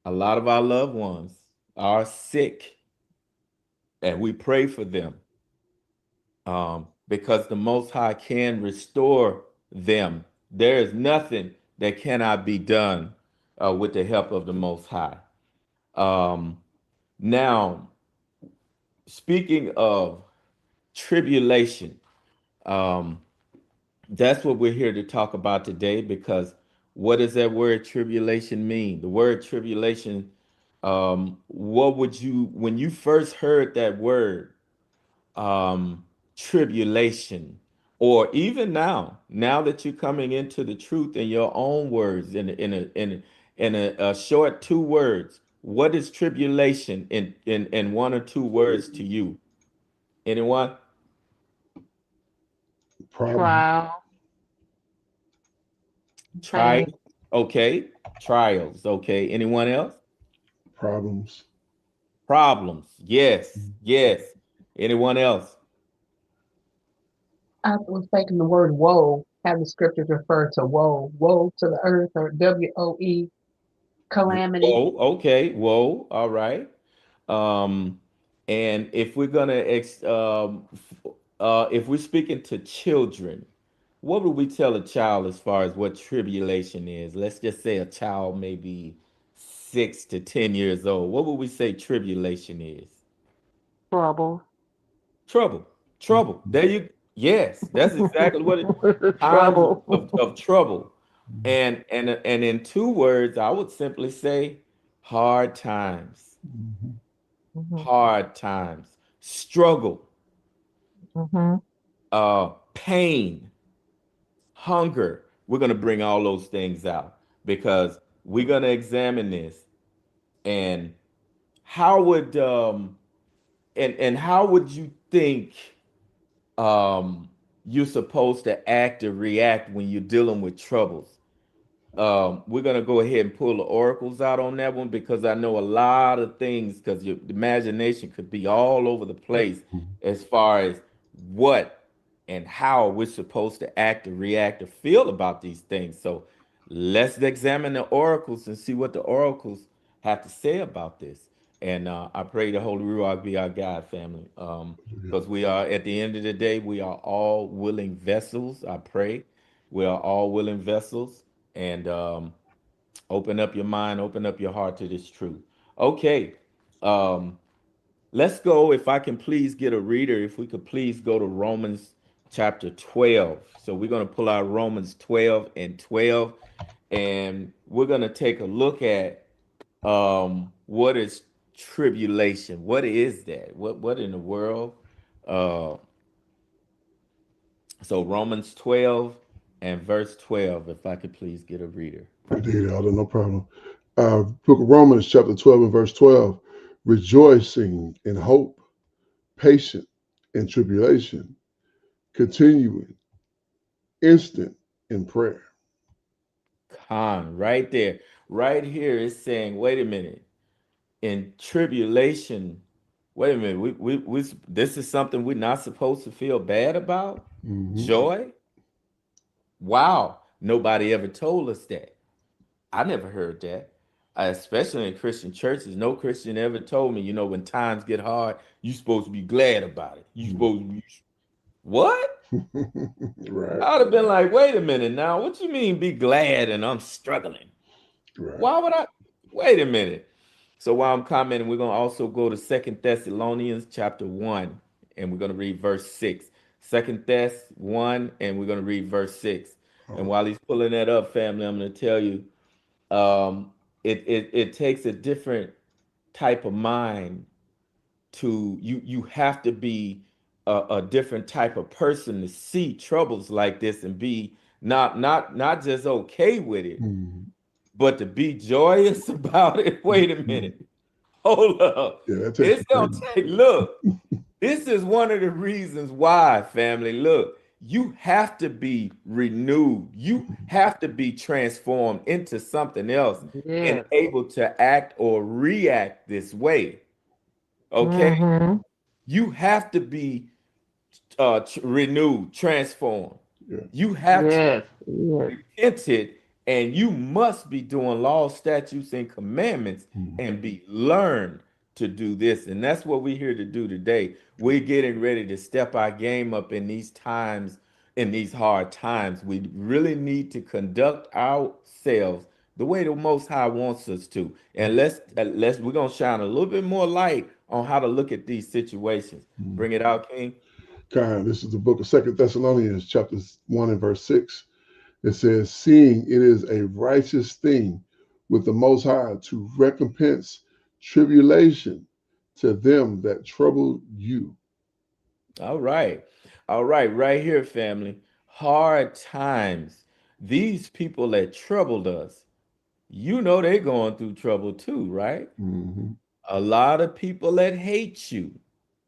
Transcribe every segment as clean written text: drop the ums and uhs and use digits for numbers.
A lot of our loved ones are sick, and we pray for them, because the Most High can restore them. There is nothing that cannot be done with the help of the Most High. Um, Now, speaking of tribulation, um, that's what we're here to talk about today, because what does that word tribulation mean? The word tribulation, what would you, when you first heard that word, tribulation, or even now that you're coming into the truth in your own words, in a short 2 words, what is tribulation in 1 or 2 words to you? Anyone? Problem. Trial, Try. pain, Okay. Trials. Okay. Anyone else? Problems. Problems. Yes. Yes. Anyone else? I was thinking the word woe, have the scriptures refer to woe, woe to the earth, or WOE, calamity. Whoa. Okay. Whoa. All right. Um, and if we're gonna if we're speaking to children, what would we tell a child as far as what tribulation is? Let's just say a child maybe 6 to 10 years old. What would we say tribulation is? trouble, Trouble. Trouble. There you. Yes, that's exactly what it. Times trouble. of trouble, and in 2 words, I would simply say hard times. Mhm. Hmm. Hard times, struggle, Hmm. pain, hunger. We're going to bring all those things out because we're going to examine this. And how would and how would you think you're supposed to act or react when you're dealing with troubles? We're gonna go ahead and pull the oracles out on that one, because I know a lot of things, because your imagination could be all over the place as far as what and how we're supposed to act or react or feel about these things. So let's examine the oracles and see what the oracles have to say about this. And I pray the Holy Ruach be our guide, family. Because we are, at the end of the day, we are all willing vessels. I pray we are all willing vessels, and open up your mind, open up your heart to this truth. Okay, um, let's go. If I can please get a reader, if we could please go to Romans chapter 12. So we're going to pull out Romans 12 and 12, and we're going to take a look at what is tribulation. What is that? What in the world? Uh, so Romans 12 and verse 12, if I could please get a reader. Indeed, Elder, no problem. Book of Romans, chapter 12 and verse 12. Rejoicing in hope, patient in tribulation, continuing, instant in prayer. Right there. Right here is saying, wait a minute. In tribulation, wait a minute. We this is something we're not supposed to feel bad about? Hmm. Joy? Wow. Nobody ever told us that. I never heard that. Especially in Christian churches. No Christian ever told me, when times get hard, you're supposed to be glad about it. You supposed to be what? Right, I would have been like, wait a minute now. What you mean be glad and I'm struggling? right. Why would I? Wait a minute. So while I'm commenting, we're going to also go to Second Thessalonians chapter 1, and we're going to read verse 6. Second Thess 1, and we're going to read verse 6. And Oh, while he's pulling that up, family, I'm going to tell you, it takes a different type of mind to you have to be a different type of person to see troubles like this and be not just okay with it, mhm. but to be joyous about it. Wait a Mhm. minute. Hold up. Yeah, that takes It's some gonna faith. take, look, this is one of the reasons why, family. Look, you have to be renewed. You have to be transformed into something else and Yes. able to act or react this way. Okay? Hmm. You have to be renewed, transformed. Yeah. You have to Yes. Yes. repent it And you must be doing laws, statutes, and commandments and be learned to do this. And that's what we're here to do today. We're getting ready to step our game up in these times, in these hard times. We really need to conduct ourselves the way the Most High wants us to. And we're gonna shine a little bit more light on how to look at these situations. Bring it out, King. Kind. This is the book of Second Thessalonians, chapter 1 and verse 6. It says, seeing it is a righteous thing with the Most High to recompense tribulation to them that trouble you. All right. All right. Right here, family. Hard times. These people that troubled us, you know they're going through trouble too, right? Mm-hmm. A lot of people that hate you,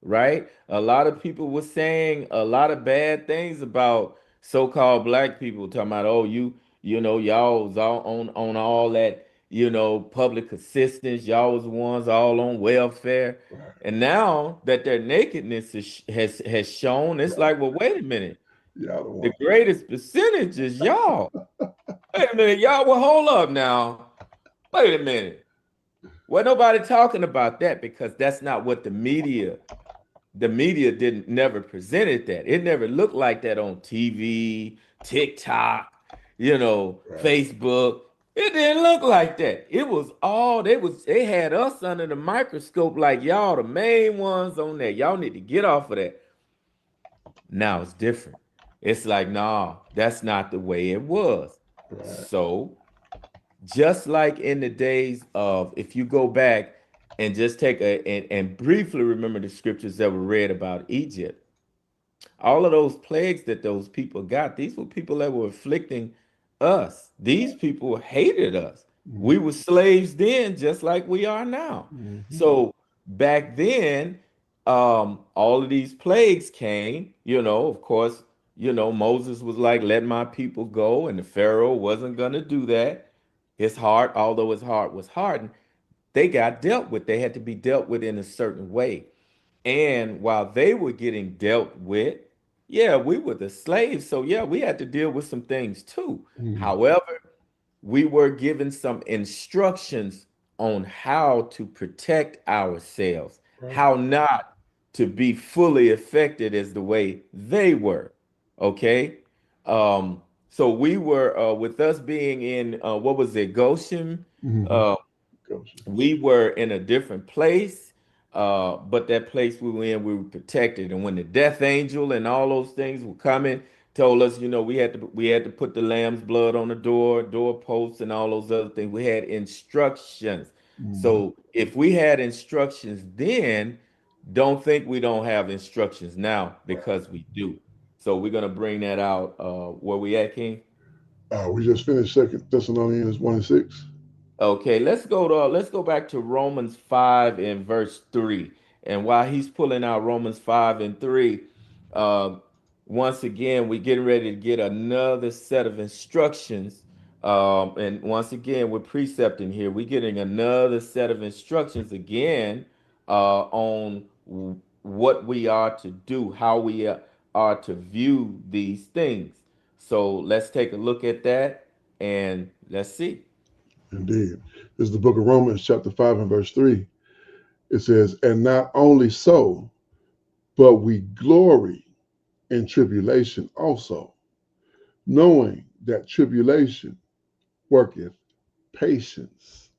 right? A lot of people were saying a lot of bad things about so-called black people, talking about, oh, you know, y'all was all on all that, you know, public assistance, y'all was the ones all on welfare. Right. And now that their nakedness has shown, it's like, well, wait a minute. Y'all don't The want. greatest percentage is y'all. Wait a minute, y'all. Well, hold up now. Wait a minute. Well, nobody talking about that because that's not what the media didn't never presented that. It never looked like that on TV, TikTok, you know, Right. Facebook. It didn't look like that. It was all they had us under the microscope like y'all the main ones on there. Y'all need to get off of that. Now it's different. It's like, nah, that's not the way it was. Right. So just like in the days of, if you go back and just take and briefly remember the scriptures that were read about Egypt, all of those plagues that those people got, these were people that were afflicting us. These people hated us. We were slaves then, just like we are now. Mm-hmm. So back then, all of these plagues came, you know, of course, you know, Moses was like, let my people go, and the Pharaoh wasn't going to do that. His heart, although his heart was hardened, they got dealt with. They had to be dealt with in a certain way. And while they were getting dealt with, yeah, we were the slaves. So, yeah, we had to deal with some things too. Mm-hmm. However, we were given some instructions on how to protect ourselves, Right. how not to be fully affected as the way they were. Okay. So we were, with us being in, what was it, Goshen? Mm-hmm. Uh, Gotcha. we were in a different place, but that place we were in, we were protected. And when the death angel and all those things were coming, told us, you know, we had to put the lamb's blood on the doorposts, and all those other things. We had instructions. Mm-hmm. So if we had instructions then, don't think we don't have instructions now, Right. because we do. So we're gonna bring that out. Where we at, King? We just finished Second Thessalonians 1 and 6. Okay, let's go back to Romans 5 and verse 3. And while he's pulling out Romans 5 and 3, uh, once again, we're getting ready to get another set of instructions. And once again, we're precepting here. We're getting another set of instructions again, on what we are to do, how we are to view these things. So let's take a look at that and let's see. Indeed. This is the book of Romans, chapter 5 and verse 3. It says, and not only so, but we glory in tribulation also, knowing that tribulation worketh patience.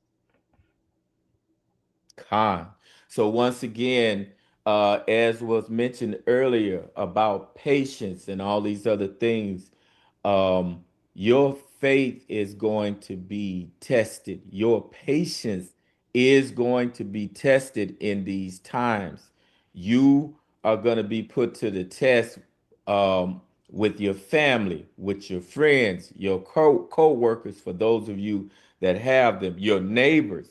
Khan. So once again, as was mentioned earlier about patience and all these other things, um, your faith is going to be tested. Your patience is going to be tested in these times. You are going to be put to the test, with your family, with your friends, your co-workers, for those of you that have them, your neighbors.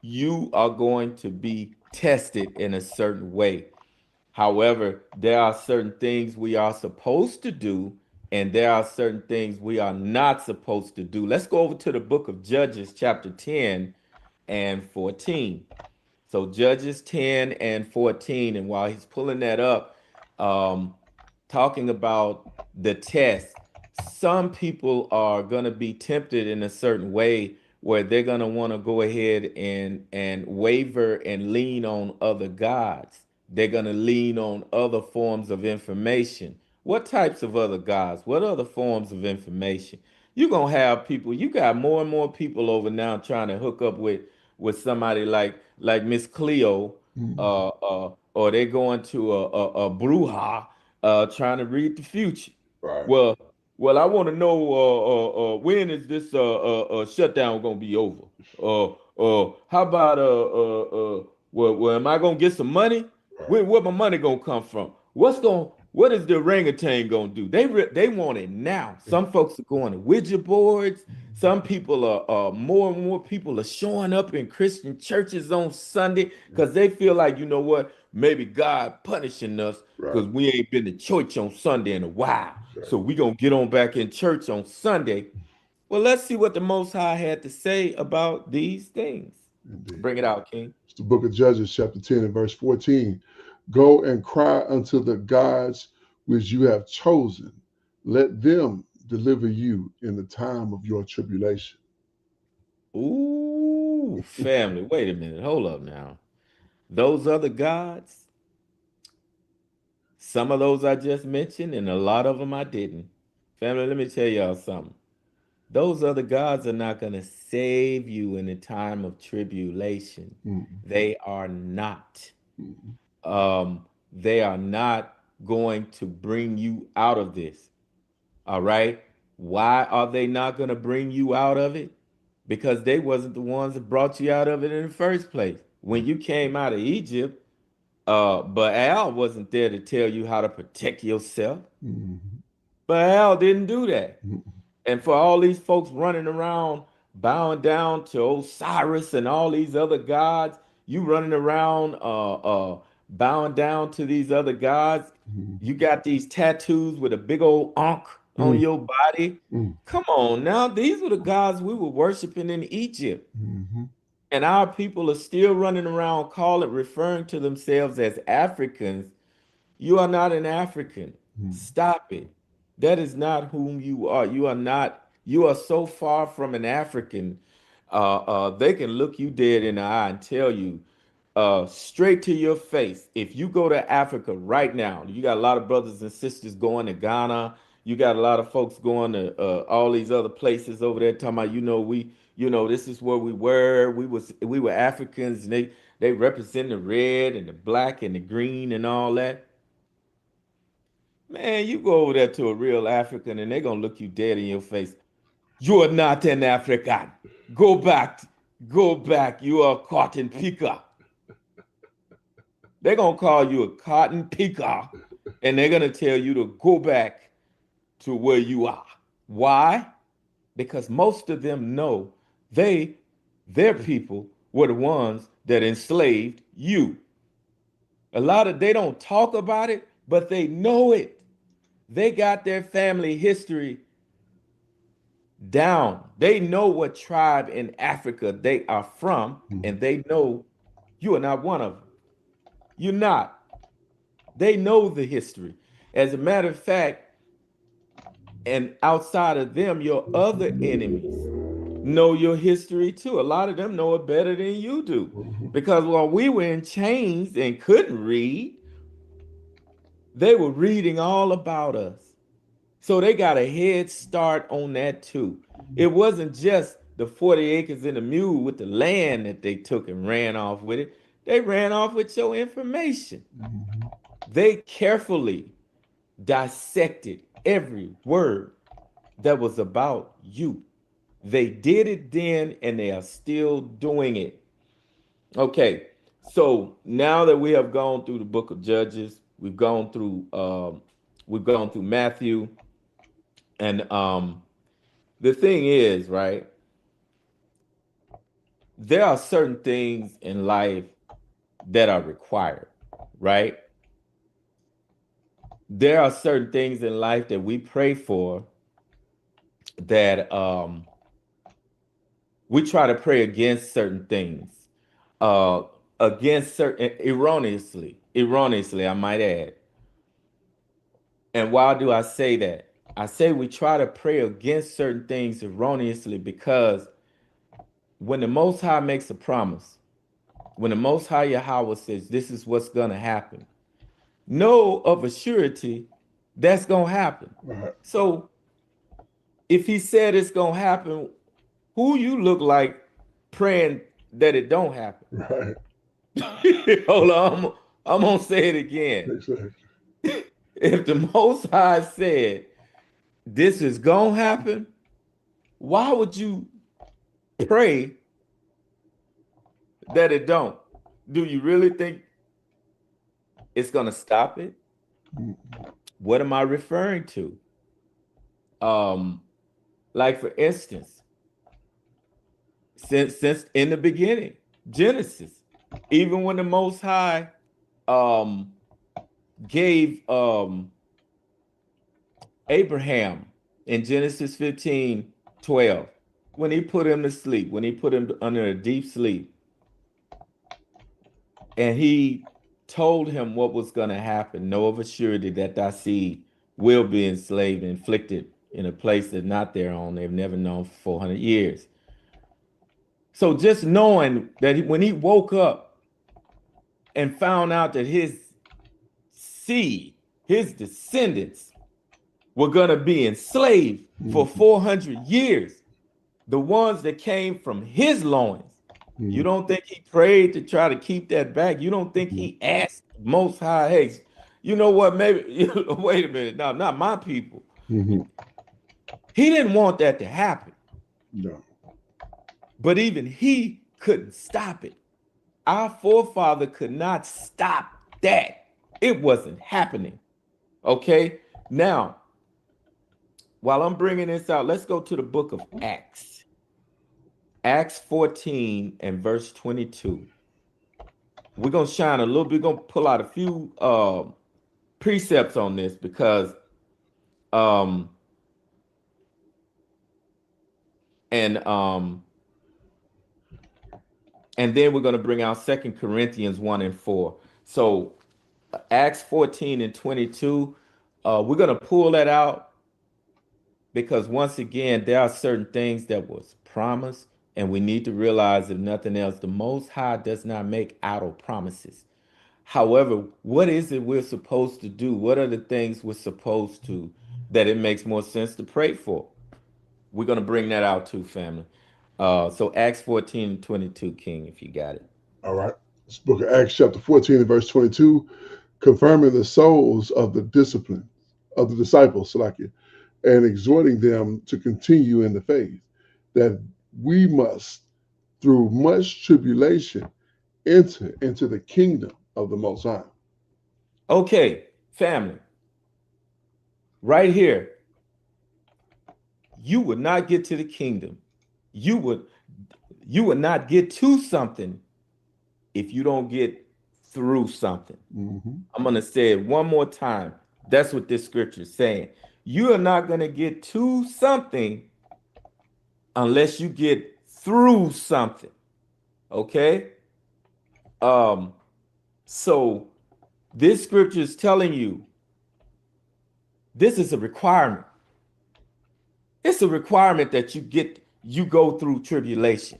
You are going to be tested in a certain way. However, there are certain things we are supposed to do, and there are certain things we are not supposed to do. Let's go over to the book of Judges, chapter 10 and 14. So, Judges 10 and 14. And while he's pulling that up, um, talking about the test. some people are going to be tempted in a certain way where they're going to want to go ahead and waver and lean on other gods. They're going to lean on other forms of information. What types of other gods? What other forms of information? You're going to have people, you got more and more people over now trying to hook up with somebody like Miss Cleo, Mm. or they're going to a bruja, trying to read the future. Right. Well, I want to know when is this shutdown gonna be over? How about well, am I gonna get some money? Right. Where my money gonna come from? What is the orangutan gonna do? They want it now. Some folks are going to Ouija boards. Some people are more and more people are showing up in Christian churches on Sunday because they feel like, you know what, maybe God punishing us Right. because we ain't been to church on Sunday in a while. So Exactly. we gonna get on back in church on Sunday. Well, let's see what the Most High had to say about these things. Indeed. Bring it out, King. It's the book of Judges, chapter 10 and verse 14. Go and cry unto the gods which you have chosen. Let them deliver you in the time of your tribulation. Ooh, family. Wait a minute. Hold up now. Those other gods, some of those I just mentioned, and a lot of them I didn't. Family, let me tell y'all something. Those other gods are not going to save you in a time of tribulation. Mm. They are not. Mm. They are not going to bring you out of this. All right. Why are they not going to bring you out of it? Because they wasn't the ones that brought you out of it in the first place. When you came out of Egypt, but Al wasn't there to tell you how to protect yourself. Mm. But Al didn't do that. Mm. And for all these folks running around bowing down to Osiris and all these other gods, you running around bowing down to these other gods. Mm. You got these tattoos with a big old ankh on Mm. your body. Mm. Come on now, these were the gods we were worshiping in Egypt. Mm. And our people are still running around referring to themselves as Africans. You are not an African. Mm. Stop it. That is not whom you are. You are not, you are so far from an African. They can look you dead in the eye and tell you straight to your face. If you go to Africa right now, you got a lot of brothers and sisters going to Ghana. You got a lot of folks going to all these other places over there talking about, this is where we were. We were Africans, and they represent the red and the black and the green and all that. Man, you go over there to a real African and they're gonna look you dead in your face. You are not an African. Go back. Go back. You are a cotton picker. They're gonna call you a cotton picker and they're gonna tell you to go back to where you are. Why? Because most of them know their people were the ones that enslaved you. They don't talk about it, but they know it. They got their family history down. They know what tribe in Africa they are from, Mm. and they know you are not one of them. You're not. They know the history. As a matter of fact, and outside of them, your other enemies know your history too. A lot of them know it better than you do. Mhm. Because while we were in chains and couldn't read, they were reading all about us. So they got a head start on that too. It wasn't just the 40 acres and a mule with the land that they took and ran off with it. They ran off with your information. Mhm. They carefully dissected every word that was about you. They did it then and they are still doing it. Okay, so now that we have gone through the book of Judges, we've gone through Matthew, and the thing is, right, there are certain things in life that are required, right? There are certain things in life that we pray for that we try to pray against certain things, uh, against certain erroneously, I might add. And why do I say that? I say we try to pray against certain things erroneously because when the Most High makes a promise, when the Most High Yahweh says this is what's going to happen, know of a surety that's going to happen. Right. So if he said it's going to happen, who you look like praying that it don't happen? Right. Hold on, I'm going to say it again. Exactly. If the Most High said this is going to happen, why would you pray that it don't? Do you really think it's going to stop it? What am I referring to? Like for instance, since in the beginning, Genesis, even when the Most High gave Abraham in Genesis 15:12, when he put him to sleep, when he put him under a deep sleep, and he told him what was going to happen, know of a surety that thy seed will be enslaved and afflicted in a place that's not their own, they've never known for 400 years. So just knowing that when he woke up and found out that his seed, his descendants, were going to be enslaved for 400 years, the ones that came from his loins, you don't think he prayed to try to keep that back? You don't think he asked Most High, hey, you know what, maybe, wait a minute, no, not my people. Mm-hmm. He didn't want that to happen. No. But even he couldn't stop it. Our forefather could not stop that. It wasn't happening. Okay? Now, while I'm bringing this out, let's go to the book of Acts. Acts 14 and verse 22. We're going to shine a little bit. We're going to pull out a few precepts on this because and then we're going to bring out 2 Corinthians 1 and 4. So Acts 14 and 22, we're going to pull that out because once again, there are certain things that was promised, and we need to realize, if nothing else, the Most High does not make idle promises. However, what is it we're supposed to do? What are the things we're supposed to, that it makes more sense to pray for? We're going to bring that out too, family. So Acts 14 and 22, King, if you got it. All right. This book of Acts chapter 14 and verse 22, confirming the souls of the discipline of the disciples, Salakia, and exhorting them to continue in the faith, that we must, through much tribulation, enter into the kingdom of the Most High. Okay, family. Right here, you would not get to the kingdom. You would not get to something if you don't get through something. Mm-hmm. I'm going to say it one more time. That's what this scripture is saying. You are not going to get to something unless you get through something. Okay? So this scripture is telling you this is a requirement. It's a requirement that you go through tribulation.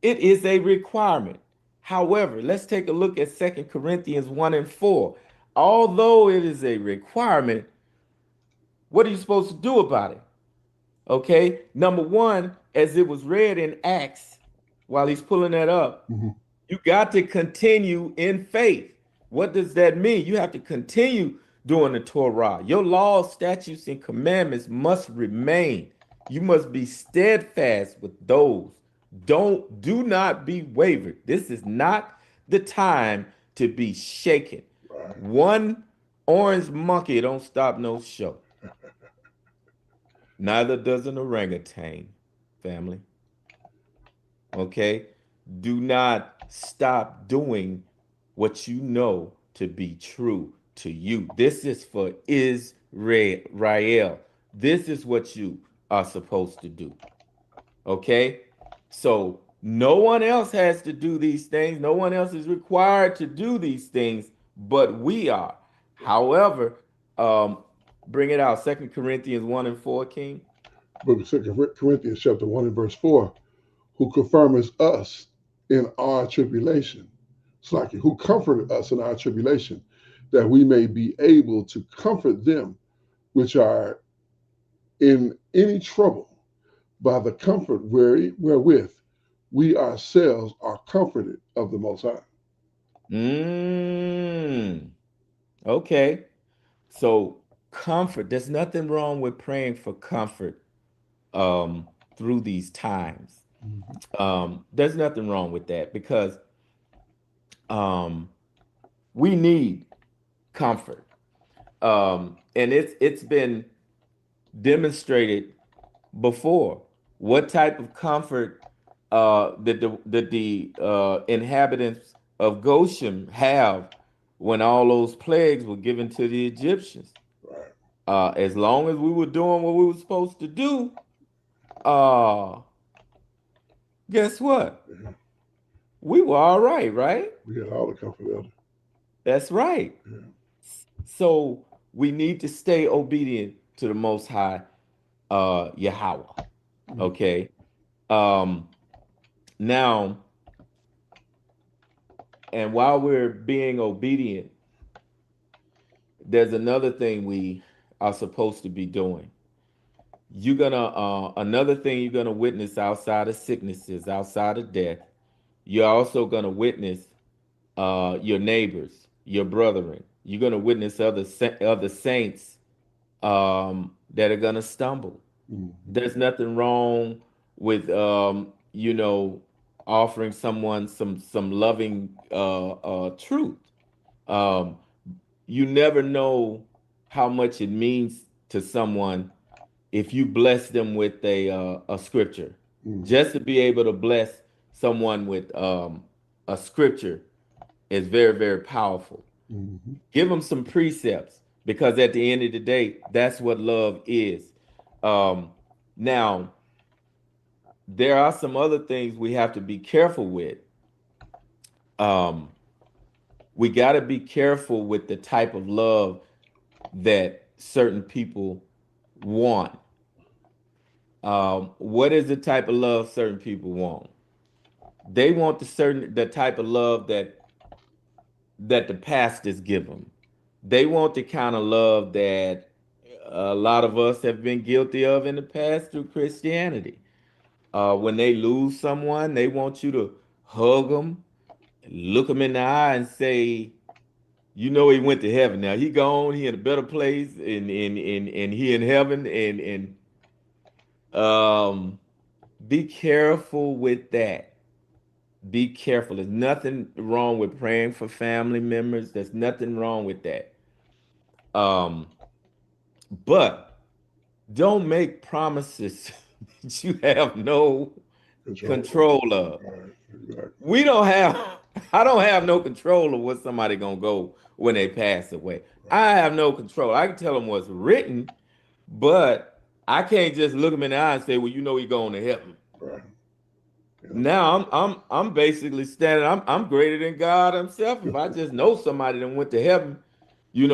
It is a requirement. However, let's take a look at 2 Corinthians 1 and 4. Although it is a requirement, what are you supposed to do about it? Okay, number one, as it was read in Acts, while he's pulling that up, you got to continue in faith. What does that mean? You have to continue doing the Torah. Your laws, statutes, and commandments must remain. You must be steadfast with those. Do not be wavered. This is not the time to be shaken. One orange monkey don't stop no show. Neither does an orangutan, family. Okay? Do not stop doing what you know to be true to you. This is for Israel. This is what you are supposed to do. Okay? So no one else has to do these things. No one else is required to do these things, but we are. However, Bring it out. 2 Corinthians 1 and 4, King. Book of 2 Corinthians chapter 1 and verse 4, who confirms us in our tribulation. It's like who comforted us in our tribulation, that we may be able to comfort them which are in any trouble by the comfort wherewith we ourselves are comforted of the Most High. Okay. So comfort. There's nothing wrong with praying for comfort through these times. There's nothing wrong with that because we need comfort. And it's been demonstrated before what type of comfort that the inhabitants of Goshen have when all those plagues were given to the Egyptians. Right. As long as we were doing what we were supposed to do, guess what? We were all right, right? We had all the comfort, Elder. That's right. Yeah. So we need to stay obedient to the Most High, Yahweh. Okay. Now, and while we're being obedient, there's another thing we are supposed to be doing. You're gonna another thing you're gonna witness outside of sicknesses, outside of death. You're also gonna witness your neighbors, your brethren. You're gonna witness other saints that are gonna stumble. There's nothing wrong with offering someone some loving truth. Um, you never know how much it means to someone if you bless them with a scripture. Just to be able to bless someone with a scripture is very, very powerful. Give them some precepts because at the end of the day, that's what love is. Now, there are some other things we have to be careful with. We got to be careful with the type of love that certain people want. What is the type of love certain people want? They want the type of love that the pastors give them. They want the kind of love that a lot of us have been guilty of in the past through Christianity. When they lose someone, they want you to hug them, look them in the eye, and say, "You know, he went to heaven. Now he gone. He in a better place, and he in heaven." And be careful with that. Be careful. There's nothing wrong with praying for family members. There's nothing wrong with that. But don't make promises that you have no control of. Exactly. We don't have, I don't have no control of what somebody gonna go when they pass away. I have no control. I can tell them what's written, but I can't just look them in the eye and say, "Well, you know, he going to heaven." Right. Yeah. Now I'm basically standing. I'm greater than God Himself. If I just know somebody that went to heaven, he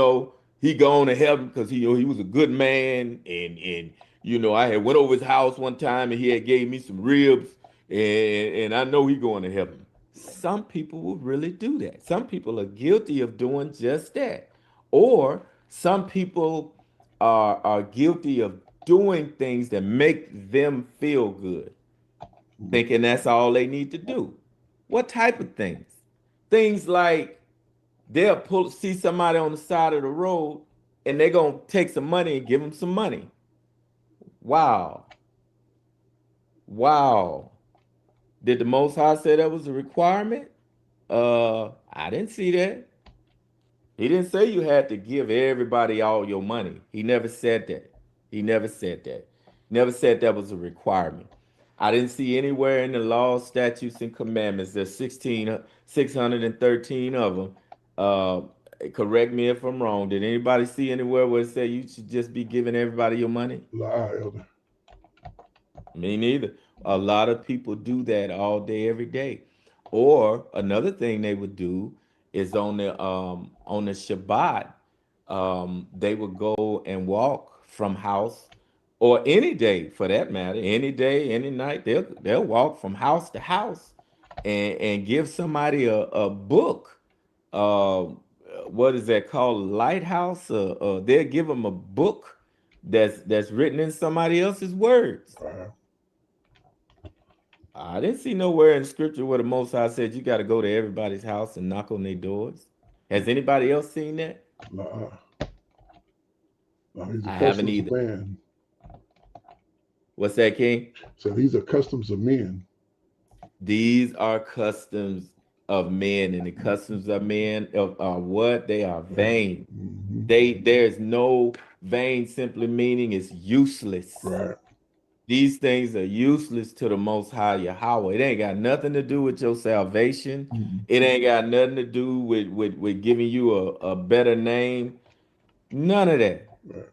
gone to heaven because he was a good man, and I had went over his house one time and he had gave me some ribs, and I know he going to heaven. Some people will really do that. Some people are guilty of doing just that, or some people are guilty of doing things that make them feel good, thinking that's all they need to do. What type of things? Things like they'll see somebody on the side of the road and they're gonna take some money and give them some money. Wow. Wow. Did the Most High say that was a requirement? I didn't see that. He didn't say you had to give everybody all your money. He never said that. He never said that. Never said that was a requirement. I didn't see anywhere in the laws, statutes, and commandments. There's 613 of them. Correct me if I'm wrong. Did anybody see anywhere where it said you should just be giving everybody your money? Lie, Elder. Me neither. A lot of people do that all day, every day. Or another thing they would do is on the Shabbat, they would go and walk from house, or any day for that matter, any day, any night, they'll walk from house to house and give somebody a book. Uh, what is that called? Lighthouse. They'll give them a book that's written in somebody else's words. Right. I didn't see nowhere in scripture where the Most High said you got to go to everybody's house and knock on their doors. Has anybody else seen that? Uh, these are I haven't customs of either. man. What's that, King? So these are customs of men. These are customs of men, and the customs of men are what? They are vain. Mm-hmm. There's no vain simply meaning it's useless. Right. These things are useless to the Most High Yahweh. It ain't got nothing to do with your salvation. Mm-hmm. It ain't got nothing to do with giving you a better name. None of that. Right.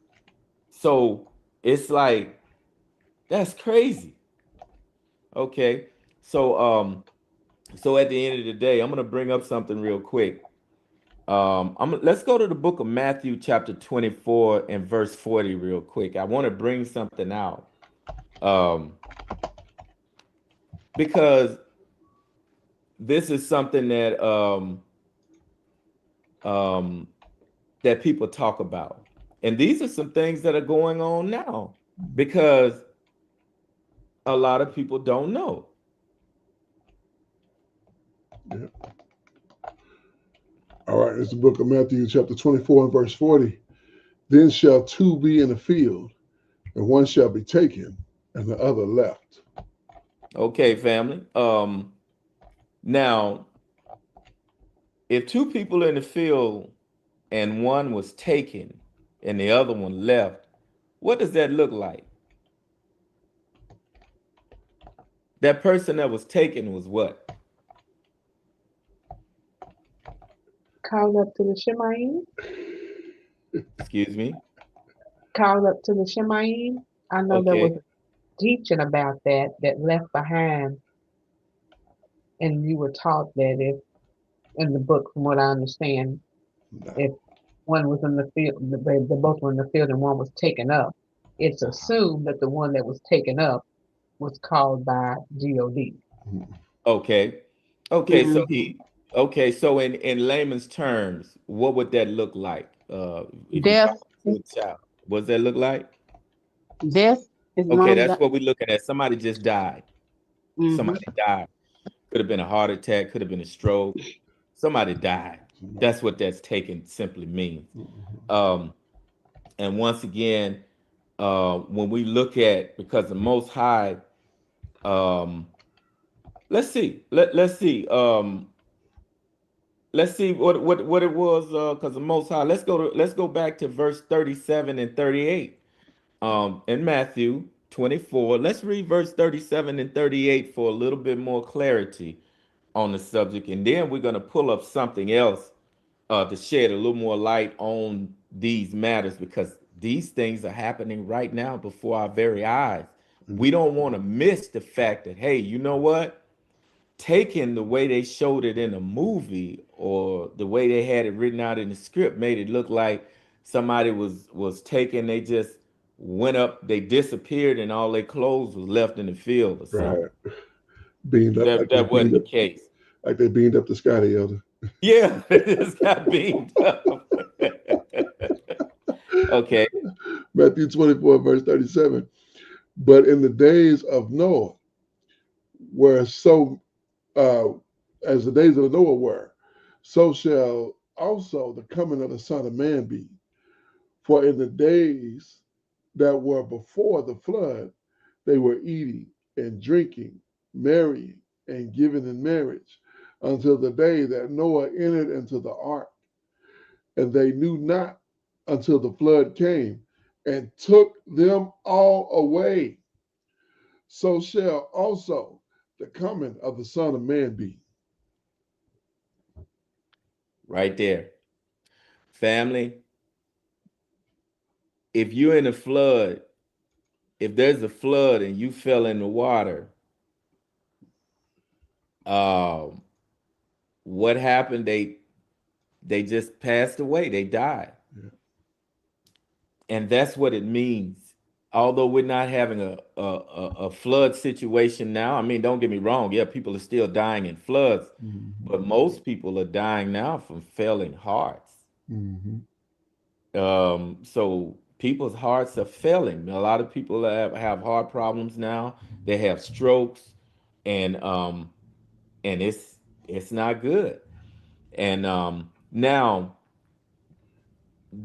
So it's like that's crazy. Okay. So at the end of the day, I'm gonna bring up something real quick. Let's go to the book of Matthew, chapter 24 and verse 40, real quick. I want to bring something out. Because this is something that people talk about. And these are some things that are going on now because a lot of people don't know. Yeah. All right, it's the book of Matthew, chapter 24 and verse 40. Then shall two be in the field, and one shall be taken, and the other left. Okay, family. Now, if two people in the field and one was taken and the other one left, what does that look like? That person that was taken was what? Called up to the Shemaim. Excuse me? Called up to the Shemaim. I know there was Okay. teaching about that left behind, and you were taught that if in the book, from what I understand, No. if one was in the field, they both were in the field, and one was taken up, it's assumed that the one that was taken up was called by God. Okay. Okay, so so in layman's terms, what would that look like? If you Death, talk to a child, what does that look like? death is Okay, one of that's the. what we're looking at. Somebody just died. Hmm. Somebody died. Could have been a heart attack, could have been a stroke. Somebody died. That's what that's taken simply means. Um, and once again, when we look at because the Most High, um, let's see, let's see, let's see what it was. Because the Most High, let's go back to verse 37 and 38. In Matthew 24, let's read verse 37 and 38 for a little bit more clarity on the subject, and then we're going to pull up something else to shed a little more light on these matters because these things are happening right now before our very eyes. We don't want to miss the fact that, hey, you know what? Taking the way they showed it in a movie or the way they had it written out in the script made it look like somebody was taken. They just went up, they disappeared, and all their clothes was left in the field or something. Right. Beamed up like they That wasn't beamed the up case. like they beamed up the sky, the elder. Yeah, it just got beamed up. Okay. Matthew 24, verse 37. But in the days of Noah, were so uh, as the days of Noah were, so shall also the coming of the Son of Man be. For in the days that were before the flood, they were eating and drinking, marrying and giving in marriage, until the day that Noah entered into the ark. And they knew not until the flood came and took them all away. So shall also the coming of the Son of Man be. Right there. Family, if you're in a flood, if there's a flood and you fell in the water, um, what happened? They just passed away. They died. Yeah. And that's what it means. Although we're not having a flood situation now, I mean, don't get me wrong. Yeah, people are still dying in floods, but most people are dying now from failing hearts. Mm-hmm. So people's hearts are failing. A lot of people have heart problems now. They have strokes, and it's not good. And now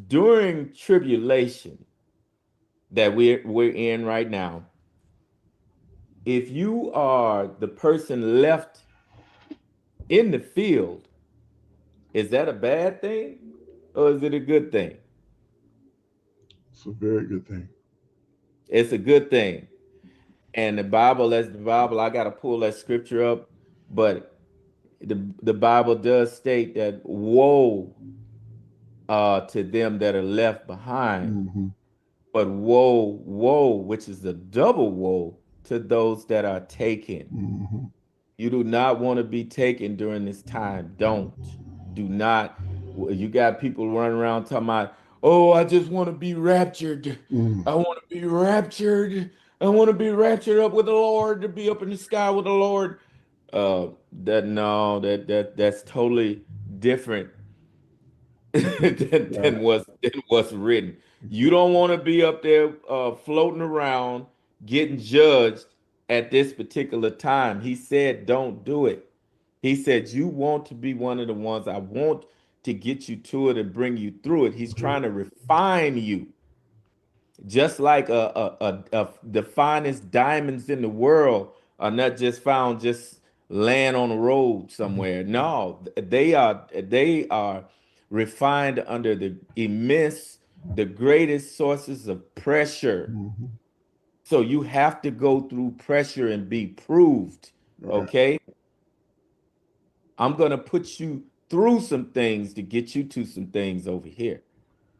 during tribulation that we're in right now, if you are the person left in the field, is that a bad thing or is it a good thing? It's a very good thing. It's a good thing. And the Bible, that's the Bible. I got to pull that scripture up, but the Bible does state that woe to them that are left behind, Mm-hmm. but woe, which is the double woe to those that are taken. Mm-hmm. You do not want to be taken during this time. Don't. Do not. You got people running around talking about, oh, I just want to be raptured. Mm-hmm. I want to be raptured. I want to be raptured up with the Lord, to be up in the sky with the Lord. That no, that's totally different Right. than what's written. You don't want to be up there floating around getting judged at this particular time. He said, don't do it. He said, you want to be one of the ones I want to get you to it and bring you through it. He's trying to refine you, just like the finest diamonds in the world are not just found just laying on the road somewhere. No, they are refined under the greatest sources of pressure. Mm-hmm. So you have to go through pressure and be proved. Right. Okay, I'm gonna put you through some things to get you to some things over here.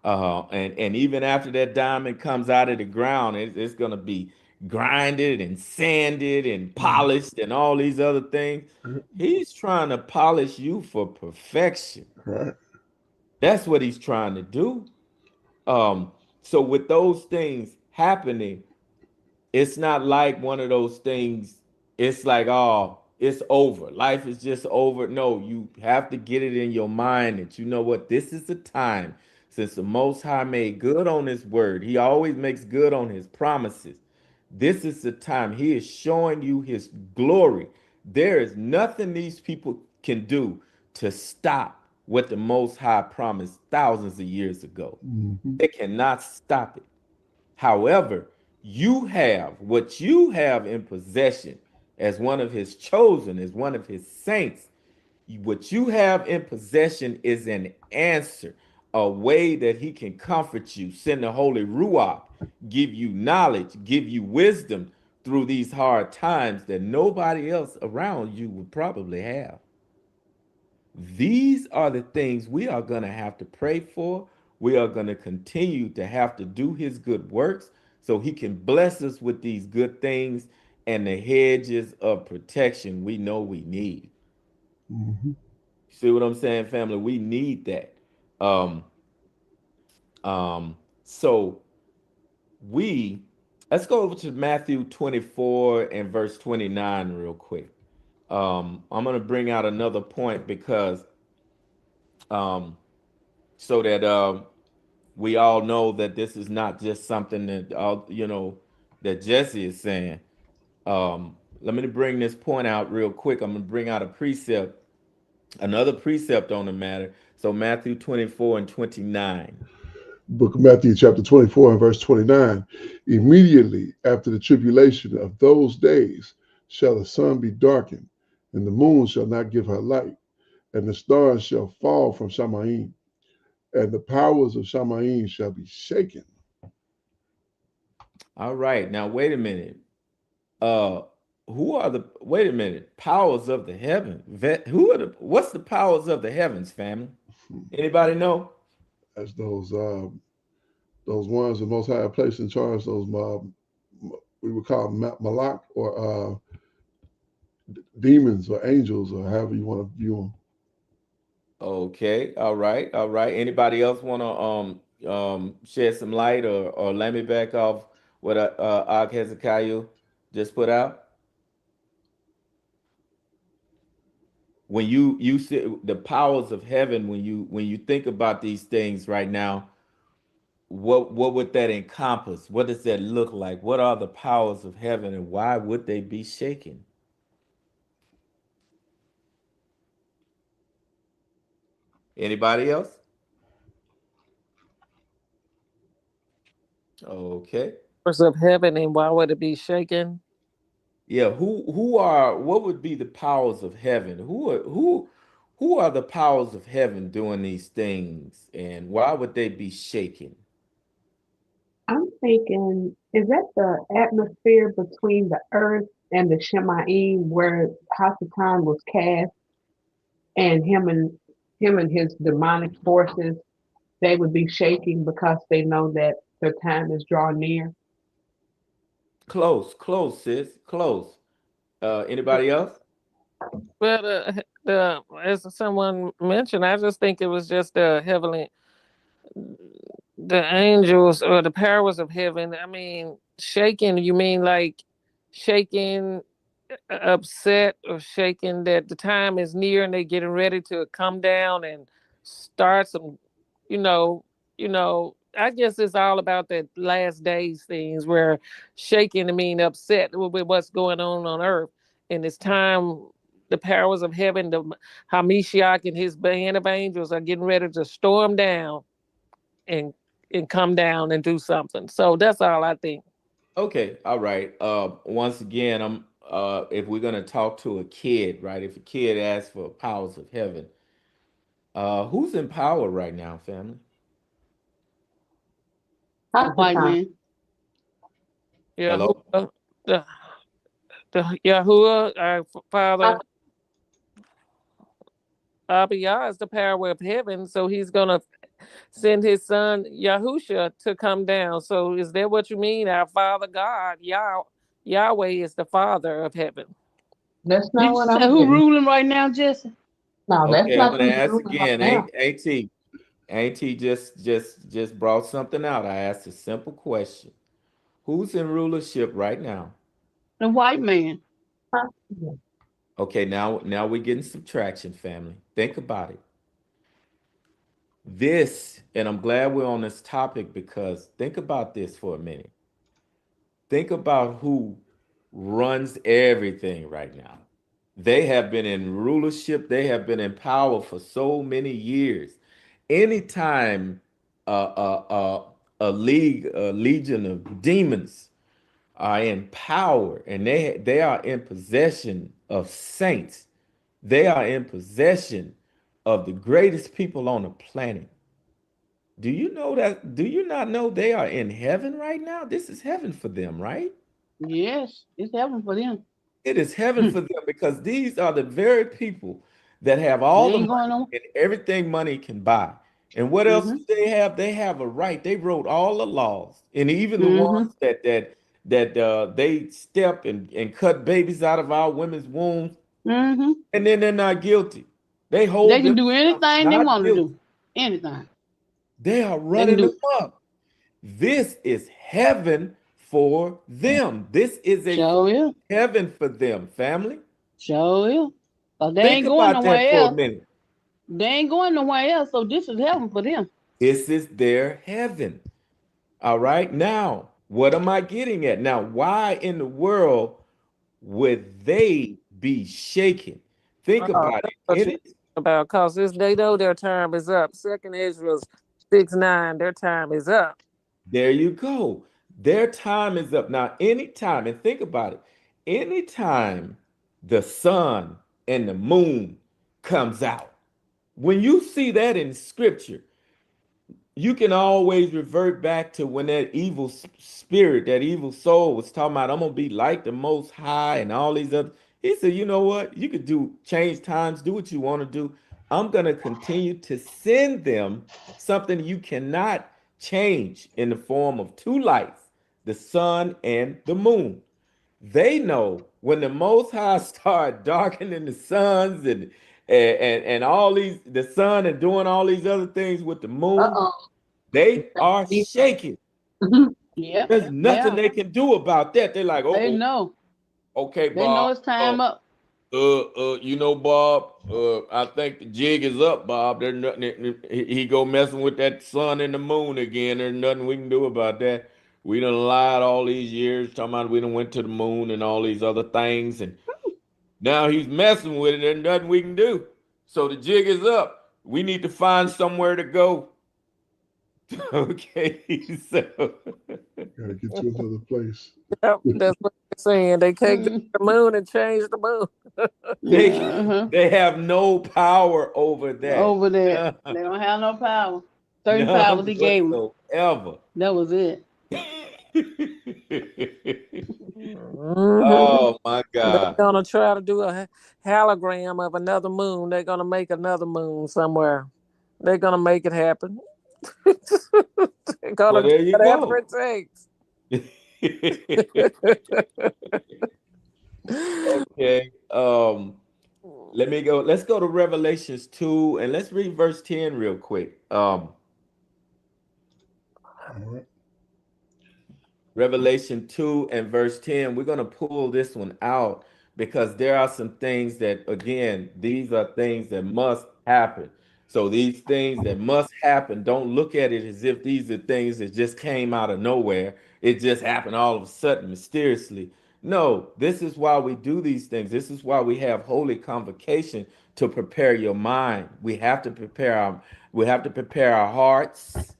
And even after that diamond comes out of the ground, it's gonna be grinded and sanded and polished and all these other things. He's trying to polish you for perfection. Right. That's what he's trying to do. Um, so with those things happening, it's not like one of those things. It's like, oh, it's over. Life is just over. No, you have to get it in your mind that you know what, this is the time. Since the Most High made good on his word, he always makes good on his promises. This is the time. He is showing you his glory. There is nothing these people can do to stop what the Most High promised thousands of years ago. Mm-hmm. They cannot stop it. However, you have what you have in possession as one of his chosen, as one of his saints. What you have in possession is an answer, a way that he can comfort you, send the Holy Ruach, give you knowledge, give you wisdom through these hard times that nobody else around you would probably have. These are the things we are going to have to pray for. We are going to continue to have to do his good works so he can bless us with these good things and the hedges of protection we know we need. Mm-hmm. See what I'm saying, family? We need that. Um, so we let's go over to Matthew 24 and verse 29 real quick. I'm going to bring out another point because um, so that we all know that this is not just something that that Jesse is saying. Let me bring this point out real quick. I'm gonna bring out a precept, another precept on the matter. So Matthew 24 and 29. Book of Matthew, chapter 24, and verse 29. Immediately after the tribulation of those days shall the sun be darkened, and the moon shall not give her light, and the stars shall fall from Shamaim, and the powers of Shamaim shall be shaken. All right, now wait a minute. Uh who are the wait a minute, powers of the heaven? Who are what's the powers of the heavens, family? Anybody know? As those ones the Most High placed in charge, those we would call them Malak or demons or angels or however you want to view them. Okay, all right, all right. Anybody else want to shed some light or let me back off what Og Hezekiah just put out? When you see the powers of heaven, when you think about these things right now, what would that encompass? What does that look like? What are the powers of heaven and why would they be shaken? Anybody else? Okay. Powers of heaven, and why would it be shaken? Yeah, who are what would be the powers of heaven? Who are the powers of heaven doing these things and why would they be shaken? I'm thinking, is that the atmosphere between the earth and the Shemaim where Hasatan was cast and him and his demonic forces, they would be shaking because they know that their time is drawing near. Close, close, sis, close. Anybody else? But as someone mentioned, I just think it was just heavenly, the angels or the powers of heaven. I mean, shaking. You mean like shaking, upset, or shaking that the time is near and they're getting ready to come down and start some, you know, I guess it's all about that last days things where shaking to mean upset with what's going on earth. And it's time the powers of heaven, the Hamishiach and his band of angels are getting ready to storm down and come down and do something. So that's all I think. Okay, all right. Once again, I'm if we're gonna talk to a kid, right? If a kid asks for powers of heaven, who's in power right now, family? The white Hasatan. man. Hello? Yahuwah, the, the Yahuwah, our Father, Abiyah is the power of heaven, so he's gonna send his son Yahusha to come down. So is that what you mean? Our Father God, Yahweh is the Father of heaven. That's not Did you what say I'm who getting. ruling right now, Jesse? No, that's Okay, I'm not gonna who's ask ruling right again. now. Ain't he just brought something out. I asked a simple question. Who's in rulership right now? The white man. Huh? Okay, now we're getting subtraction, family. Think about it. This, and I'm glad we're on this topic because think about this for a minute. Think about who runs everything right now. They have been in rulership, they have been in power for so many years. Anytime a legion of demons are in power and they are in possession of saints, they are in possession of the greatest people on the planet. Do you know that? Do you not know they are in heaven right now? This is heaven for them, right? Yes, it's heaven for them. It is heaven they for them because these are the very people that have all the ain't going money on. and everything money can buy. And what else Mm-hmm. do they have? They have a right. They wrote all the laws, and even the Mm-hmm. ones that they step and cut babies out of our women's wombs, Mm-hmm. and then they're not guilty. They They hold can them do anything they not want to guilty. do. Anything. They are They can running do. amok. This is heaven for them. This is a Show will. heaven for them, family. Show will. But they Think ain't going about that nowhere for a else. minute. They ain't going nowhere else. So this is heaven for them. This is their heaven. All right. Now, what am I getting at? Now, why in the world would they be shaken? Think Oh, about that's it. what you about because this they know their time is up. Second Israel's 6:9, their time is up. There you go. Their time is up. Now, anytime, and think about it, anytime the sun and the moon comes out, when you see that in scripture, you can always revert back to when that evil spirit, that evil soul was talking about, I'm gonna be like the most high and all these other. He said, you know what? You could do change times, do what you want to do. I'm gonna continue to send them something you cannot change in the form of two lights, the sun and the moon. They know when the most high start darkening the suns and all these the sun and doing all these other things with the moon, Uh-oh. They are shaking. Yep, There's they nothing are. they can do about that. They're like, They oh, know. okay, They know Bob. it's time up. You know, Bob. I think the jig is up, Bob. There's nothing. He go messing with that sun and the moon again. There's nothing we can do about that. We done lied all these years, talking about we done went to the moon and all these other things, and now he's messing with it. There's nothing we can do. So the jig is up. We need to find somewhere to go. Okay, so Gotta get to another place. Yep, that's what they're saying. They can't go to Mm, the moon and change the moon. they uh-huh. they have no power over that. Over there. None, They don't have no power. Certain powers none he gave them. whatsoever. That was it. Hmm. Oh my They're God. gonna try to do a hologram of another moon. They're gonna make another moon somewhere. They're gonna make it happen. They're Well, gonna do there you whatever go. it takes. Okay. Let me go. Let's go to Revelations 2 and let's read verse 10 real quick. All right. Revelation 2 and verse 10. We're going to pull this one out because there are some things that, again, these are things that must happen. So these things that must happen, don't look at it as if these are things that just came out of nowhere. It just happened all of a sudden, mysteriously. No, this is why we do these things. This is why we have holy convocation to prepare your mind. We have to prepare our hearts.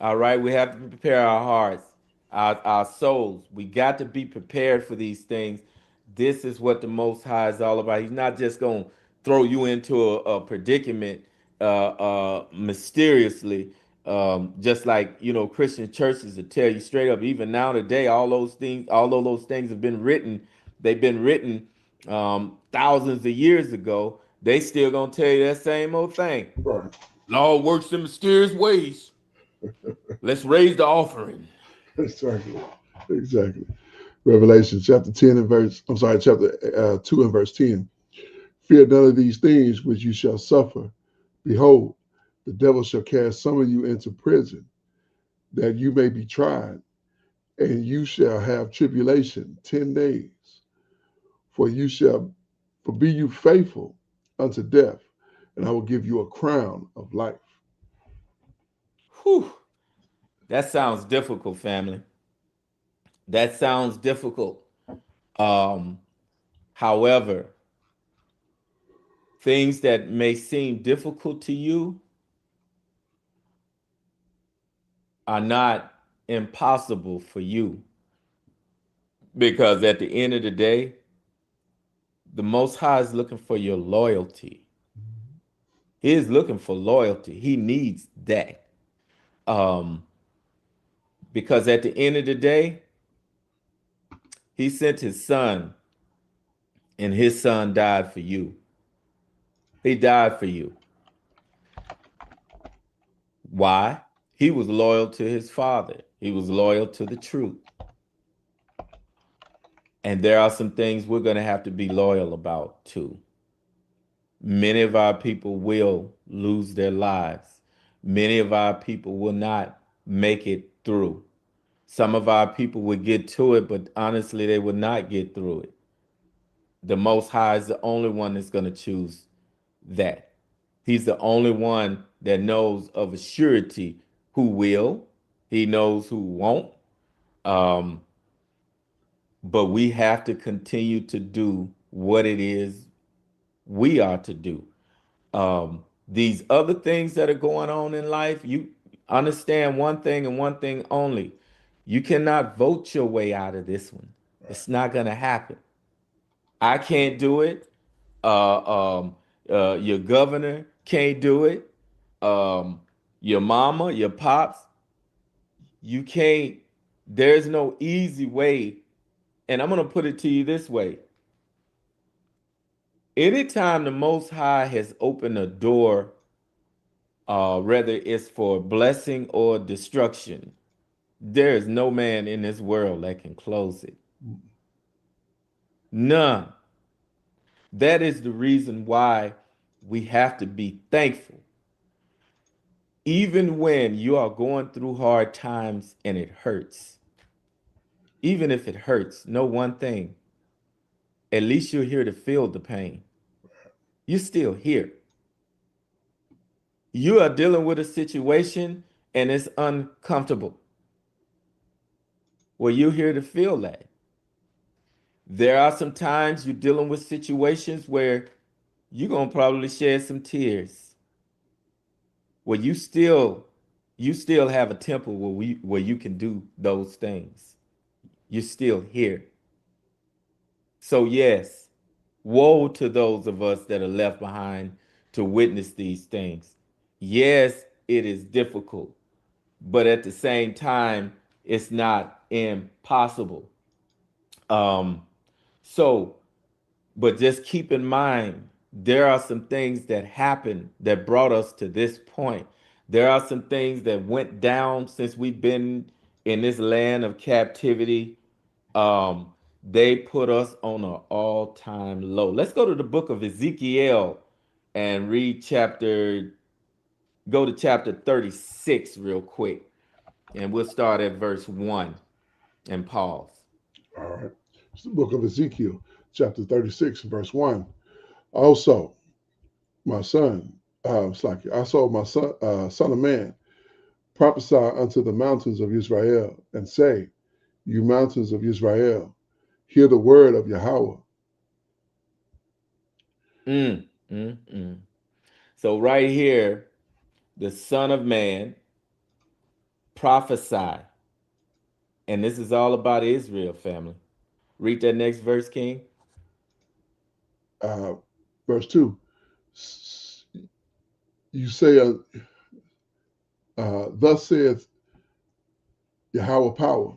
All right, we have to prepare our hearts, our souls. We got to be prepared for these things. This is what the Most High is all about. He's not just going to throw you into a predicament mysteriously, just like Christian churches that tell you straight up. Even now today, all those things, although those things have been written, they've been written thousands of years ago. They still gonna tell you that same old thing. Right. Law works in mysterious ways. Let's raise the offering. Exactly. Exactly. Revelation chapter 10 and verse, I'm sorry, chapter 2 and verse 10. Fear none of these things which you shall suffer. Behold, the devil shall cast some of you into prison, that you may be tried, and you shall have tribulation 10 days. For you shall, for be you faithful unto death, and I will give you a crown of life. Whew. That sounds difficult, family. That sounds difficult. Um, However, things that may seem difficult to you are not impossible for you. Because at the end of the day, the Most High is looking for your loyalty. He is looking for loyalty. He needs that. Um, because at the end of the day, he sent his son, and his son died for you. He died for you. Why? He was loyal to his father. He was loyal to the truth. And there are some things we're going to have to be loyal about too. Many of our people will lose their lives. Many of our people will not make it through. Some of our people will get to it, but honestly, they will not get through it. The Most High is the only one that's going to choose that. He's the only one that knows of a surety who will. He knows who won't. Um, but we have to continue to do what it is we are to do. These other things that are going on in life, you understand one thing and one thing only. You cannot vote your way out of this one. It's not going to happen. I can't do it. Your governor can't do it. Um, your mama, your pops, you can't. There's no easy way. And I'm going to put it to you this way. Anytime the Most High has opened a door, whether it's for blessing or destruction, there is no man in this world that can close it. None. That is the reason why we have to be thankful. Even when you are going through hard times and it hurts, even if it hurts, know one thing, at least you're here to feel the pain. You're still here. You are dealing with a situation and it's uncomfortable. Well, you're here to feel that. There are some times you're dealing with situations where you're going to probably shed some tears. Well, you still have a temple where you can do those things. You're still here. So yes, woe to those of us that are left behind to witness these things. Yes, it is difficult, but at the same time, it's not impossible. Um, so, but just keep in mind, there are some things that happened that brought us to this point. There are some things that went down since we've been in this land of captivity. Um, they put us on an all-time low. Let's go to the book of Ezekiel and go to chapter 36 real quick. And we'll start at verse 1 and pause. All right. It's the book of Ezekiel, chapter 36, verse 1. Also, my son, it's like I saw my son of man, prophesy unto the mountains of Israel, and say, you mountains of Israel, hear the word of Yahweh. Mm, mm, mm. So right here, the Son of Man prophesy. And this is all about Israel, family. Read that next verse, King. Uh, verse 2, you say, thus saith Yahweh power,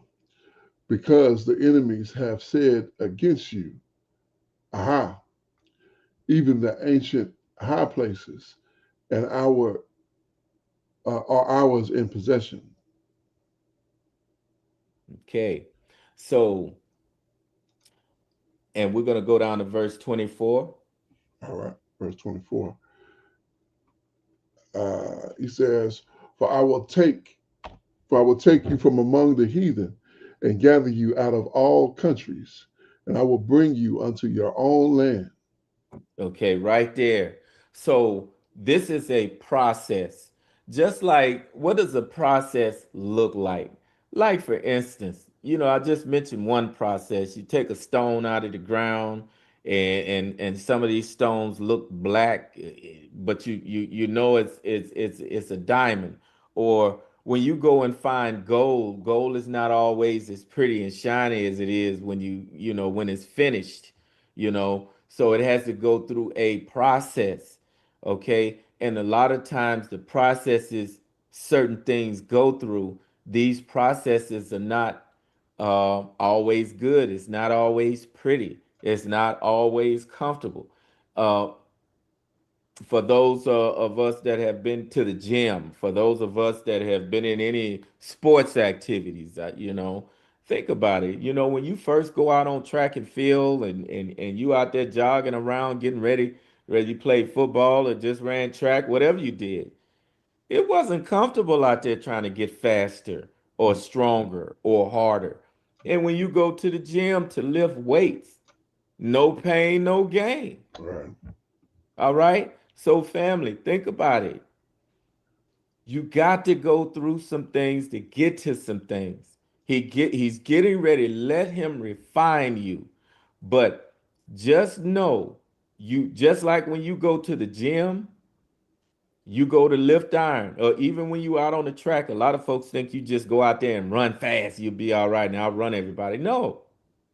because the enemies have said against you, aha, even the ancient high places and are ours in possession. Okay. So, and we're going to go down to verse 24. All right, verse 24. He says, For I will take you from among the heathen and gather you out of all countries, and I will bring you unto your own land. Okay, right there. So this is a process. Just like, what does a process look like? Like, for instance, I just mentioned one process. You take a stone out of the ground, and some of these stones look black, but you know it's a diamond. Or when you go and find gold, gold is not always as pretty and shiny as it is when when it's finished. So it has to go through a process. Okay, and a lot of times the processes certain things go through, these processes are not always good. It's not always pretty. It's not always comfortable. uh, for those of us that have been to the gym, for those of us that have been in any sports activities, think about it. When you first go out on track and field, and you out there jogging around, getting ready to play football or just ran track, whatever you did, it wasn't comfortable out there trying to get faster or stronger or harder. And when you go to the gym to lift weights, no pain, no gain. Right. All right. So, family, think about it. You got to go through some things to get to some things. He's getting ready. Let him refine you. But just know, you just like when you go to the gym, you go to lift iron, or even when you out on the track, a lot of folks think you just go out there and run fast, you'll be all right and I'll run everybody. No,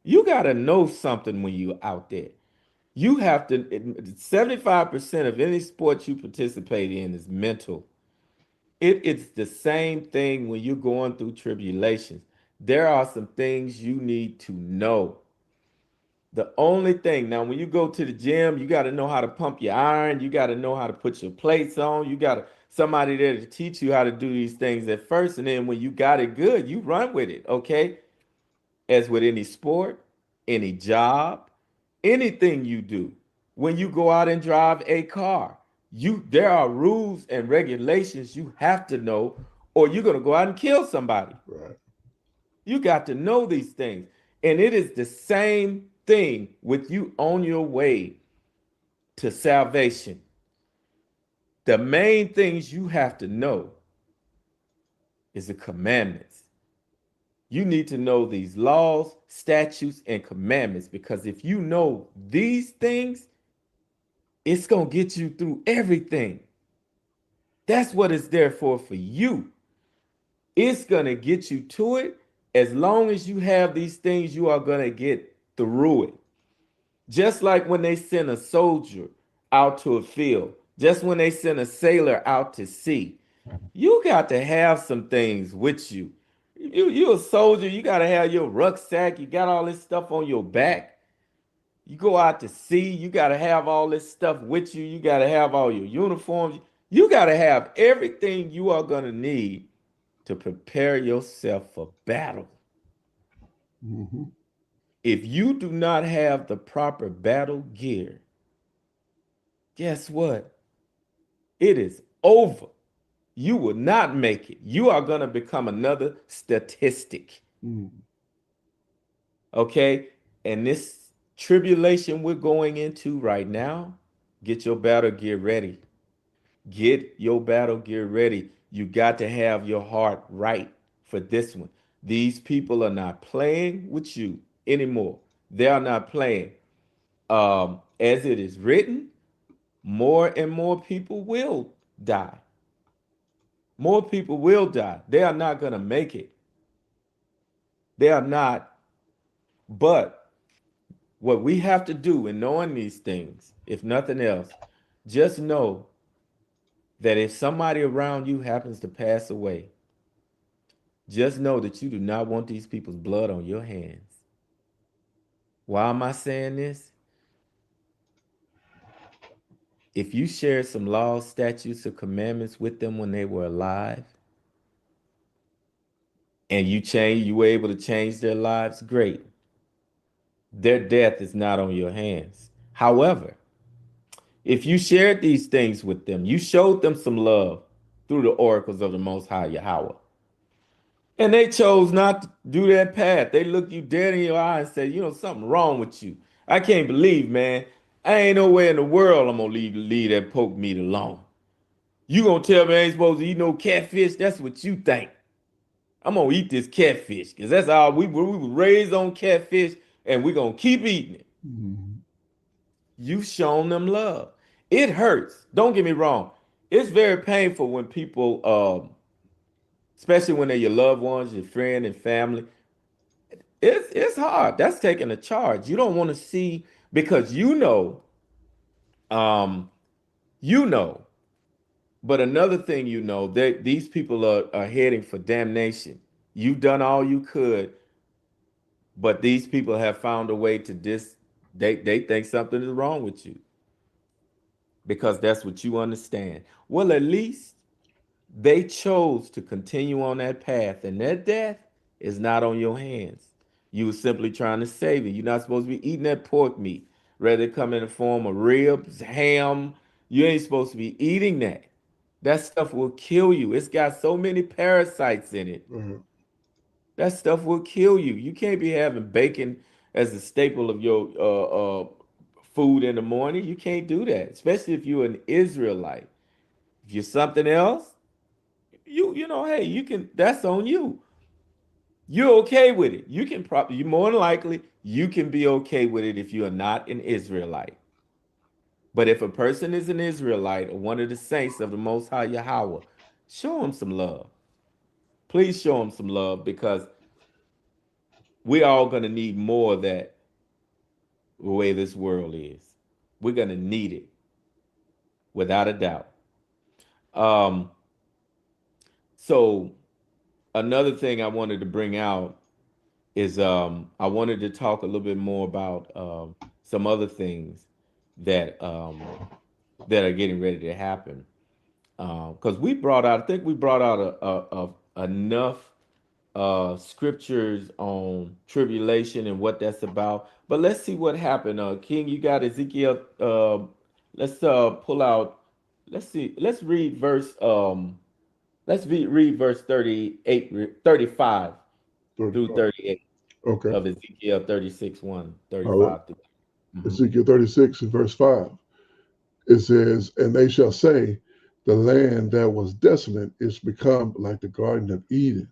you got to know something when you out there. You have to, 75% of any sport you participate in is mental. It's the same thing when you're going through tribulations. There are some things you need to know. The only thing, now, when you go to the gym, you got to know how to pump your iron. You got to know how to put your plates on. You got somebody there to teach you how to do these things at first. And then when you got it good, you run with it. Okay. As with any sport, any job, anything you do, when you go out and drive a car, There are rules and regulations you have to know, or you're going to go out and kill somebody. Right. You got to know these things. And it is the same thing with you on your way to salvation. The main things you have to know is the commandments. You need to know these laws, statutes, and commandments, because if you know these things, it's going to get you through everything. That's what it's there for you. It's going to get you to it. As long as you have these things, you are going to get through it. Just like when they send a soldier out to a field, just when they send a sailor out to sea, you got to have some things with you. You're a soldier, you got to have your rucksack, you got all this stuff on your back. You go out to sea, you got to have all this stuff with you. You got to have all your uniforms. You got to have everything you are going to need to prepare yourself for battle. Mm-hmm. If you do not have the proper battle gear, guess what? It is over. You will not make it. You are going to become another statistic. Mm-hmm. Okay? And this tribulation we're going into right now, get your battle gear ready. Get your battle gear ready. You got to have your heart right for this one. These people are not playing with you anymore. They are not playing. As it is written, more and more people will die. More people will die. They are not going to make it. They are not. But what we have to do in knowing these things, if nothing else, just know that if somebody around you happens to pass away, just know that you do not want these people's blood on your hands. Why am I saying this? If you shared some laws, statutes, or commandments with them when they were alive, and you were able to change their lives, great. Their death is not on your hands. However, if you shared these things with them, you showed them some love through the oracles of the Most High Yahweh, and they chose not to do that path. They looked you dead in your eye and said, something wrong with you. I can't believe, man. I ain't nowhere in the world I'm gonna leave that pork meat alone. You gonna tell me I ain't supposed to eat no catfish? That's what you think. I'm gonna eat this catfish because that's all we were raised on catfish, and we're gonna keep eating it. Mm-hmm. You've shown them love. It hurts. Don't get me wrong. It's very painful when people, especially when they're your loved ones, your friend and family. It's hard. That's taking a charge. You don't want to see, because um, you know. But another thing, these people are heading for damnation. You've done all you could, but these people have found a way to they think something is wrong with you because that's what you understand. Well, at least they chose to continue on that path, and their death is not on your hands. You were simply trying to save it. You're not supposed to be eating that pork meat. Rather it come in the form of ribs, ham. You ain't supposed to be eating that. That stuff will kill you. It's got so many parasites in it. Mm-hmm. That stuff will kill you. You can't be having bacon as a staple of your food in the morning. You can't do that, especially if you're an Israelite. If you're something else, hey, you can. That's on you. You're okay with it. You more than likely you can be okay with it if you are not an Israelite. But if a person is an Israelite or one of the saints of the Most High Yahweh, show them some love. Please show them some love, because we're all going to need more of that the way this world is. We're going to need it without a doubt. Um, so another thing I wanted to bring out is I wanted to talk a little bit more about some other things that are getting ready to happen. Because I think we brought out enough scriptures on tribulation and what that's about. But let's see what happened. King, you got Ezekiel. Let's pull out. let's see. Let's read verse 38, 35 through 35. 38 Okay. of Ezekiel 36, 1, All right. 35 through. Mhm. Ezekiel 36 and verse 5. It says, "And they shall say, the land that was desolate is become like the Garden of Eden,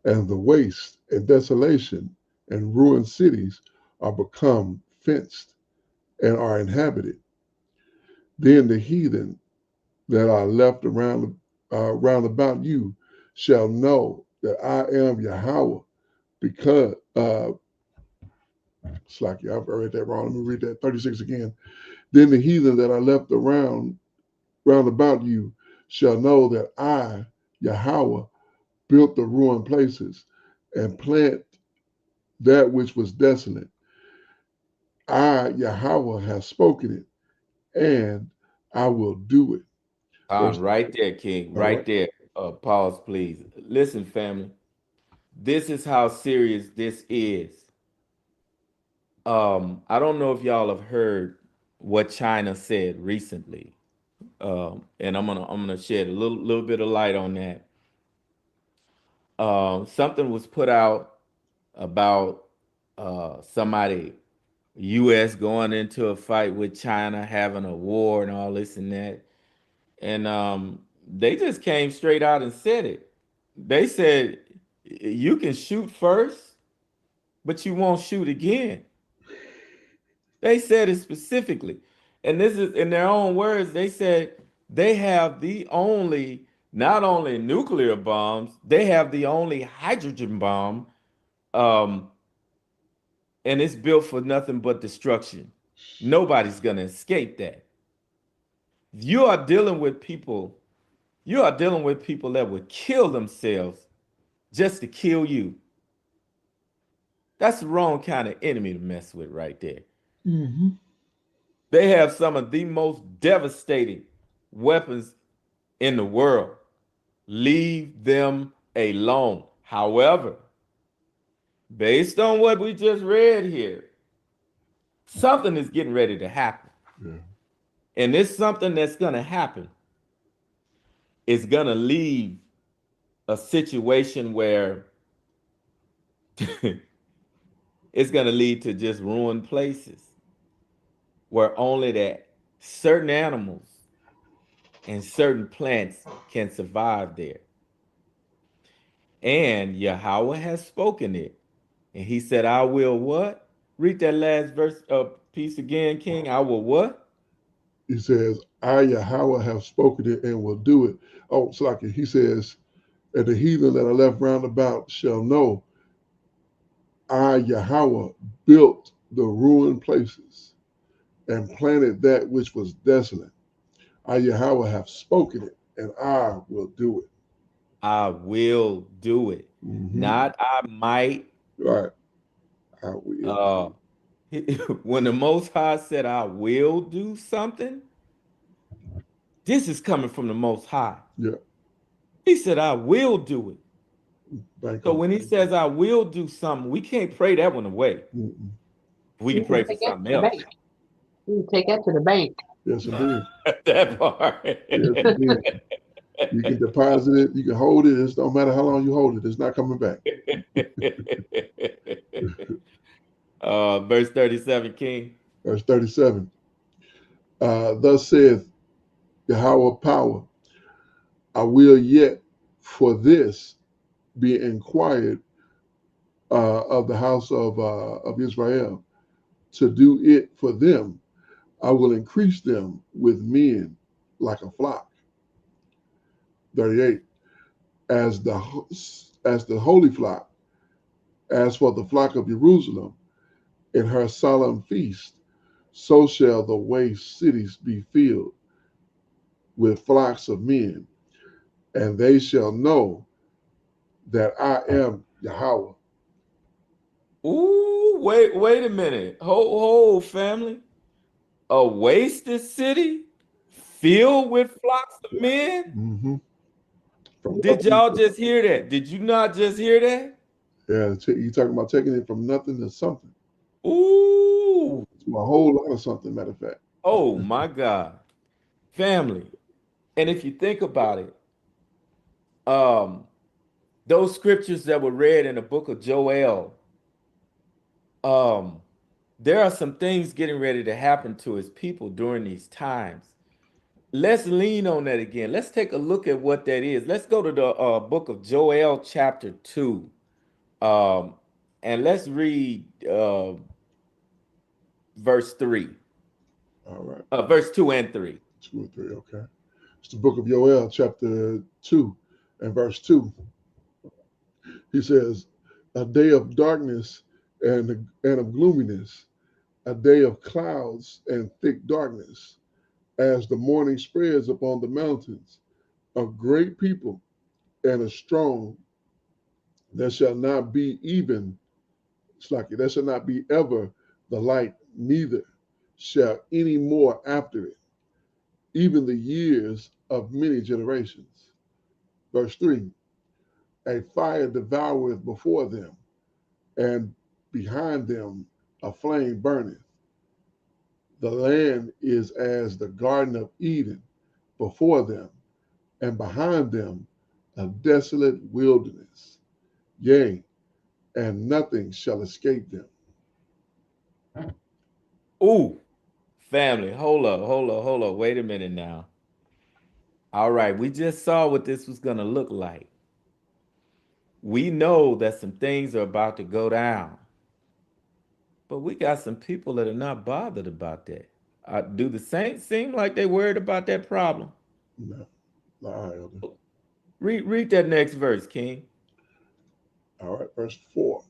and the waste and desolation and ruined cities are become fenced and are inhabited. Then the heathen that are left round about you shall know that I am Yahweh, because slack you, I've read that wrong. Let me read that 36 again. Then the heathen that are left round about you shall know that I, Yahweh, built the ruined places and plant that which was desolate. I, Yahweh, have spoken it, and I will do it." Verse, Right there, King. all right. Right there. Pause, please. Listen, family. This is how serious this is. I don't know if y'all have heard what China said recently. And I'm gonna shed a little bit of light on that. Something was put out about somebody U.S. going into a fight with China, having a war and all this and that. And they just came straight out and said it. They said you can shoot first, but you won't shoot again. They said it specifically. And this is in their own words. They said they have the only, not only nuclear bombs, they have the only hydrogen bomb, um, and it's built for nothing but destruction. Nobody's going to escape that. You are dealing with people, you are dealing with people that would kill themselves just to kill you. That's the wrong kind of enemy to mess with right there. Mm-hmm. They have some of the most devastating weapons in the world. Leave them alone. However, based on what we just read here, something is getting ready to happen. Yeah. And this something that's going to happen is going to leave a situation where it's going to lead to just ruined places where only that certain animals and certain plants can survive there. And Yahweh has spoken it. And he said, I will what? Read that last verse piece again, King. I will what? He says, "I, Yahweh, have spoken it and will do it." Oh, slack it. He says, "And the heathen that are left round about shall know I, Yahweh, built the ruined places and planted that which was desolate. I, Yahweh, have spoken it, and I will do it." I will do it. Mm-hmm. Not I might. Right. I will. Uh when the Most High said I will do something, this is coming from the Most High. Yeah. He said I will do it. Bank So on when he it. says I will do something, we can't pray that one away. Mm-mm. We can You can pray for take that something to the else. bank. You can take that to the bank. Yes, indeed. That part. Yes, indeed. You can deposit it. You can hold it. It don't matter how long you hold it. It's not coming back. Verse 37, King. Verse 37. Thus saith Yahweh power, I will yet for this be inquired of the house of Israel, to do it for them. I will increase them with men like a flock. 38. As the holy flock, as for the flock of Jerusalem in her solemn feast, so shall the waste cities be filled with flocks of men, and they shall know that I am Yahweh. Ooh, wait a minute. Hold, family. A wasted city filled with flocks of men? Mm-hmm. From Did nothing. y'all just hear that? Did you not just hear that? Yeah, you talking about taking it from nothing to something. Ooh. To a whole lot of something, matter of fact. Oh my God. Family. And if you think about it, um, those scriptures that were read in the book of Joel, um, there are some things getting ready to happen to his people during these times. Let's lean on that again. Let's take a look at what that is. Let's go to the book of Joel, chapter 2. Um, and let's read verse 3. All right. Verse 2 and 3. 2 or 3, okay. It's the book of Joel, chapter 2 and verse 2. He says, a day of darkness and of gloominess, a day of clouds and thick darkness, as the morning spreads upon the mountains, a great people and a strong, there shall not be even, Slacky, there shall not be ever the light, neither shall any more after it, even the years of many generations. Verse 3, a fire devoureth before them, and behind them a flame burneth. The land is as the Garden of Eden before them, and behind them a desolate wilderness. Yea, and nothing shall escape them. Ooh, family, hold up. Wait a minute now. All right, we just saw what this was going to look like. We know that some things are about to go down, but we got some people that are not bothered about that. Do the saints seem like they worried about that problem? No, not Elder. Read that next verse, King. All right, verse 4.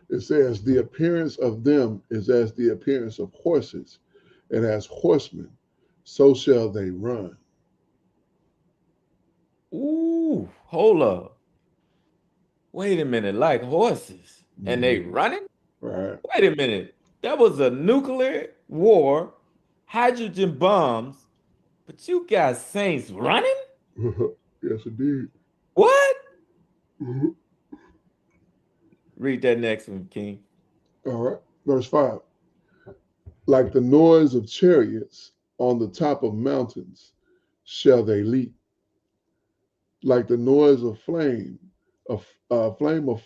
It says, the appearance of them is as the appearance of horses, and as horsemen, so shall they run. Ooh, hold up. Wait a minute, like horses. And they running? Right. Wait a minute. That was a nuclear war, hydrogen bombs, but you got saints running? Yes, indeed. What? Mhm. Read that next one, King. All right, verse 5. Like the noise of chariots on the top of mountains shall they leap, like the noise of flame of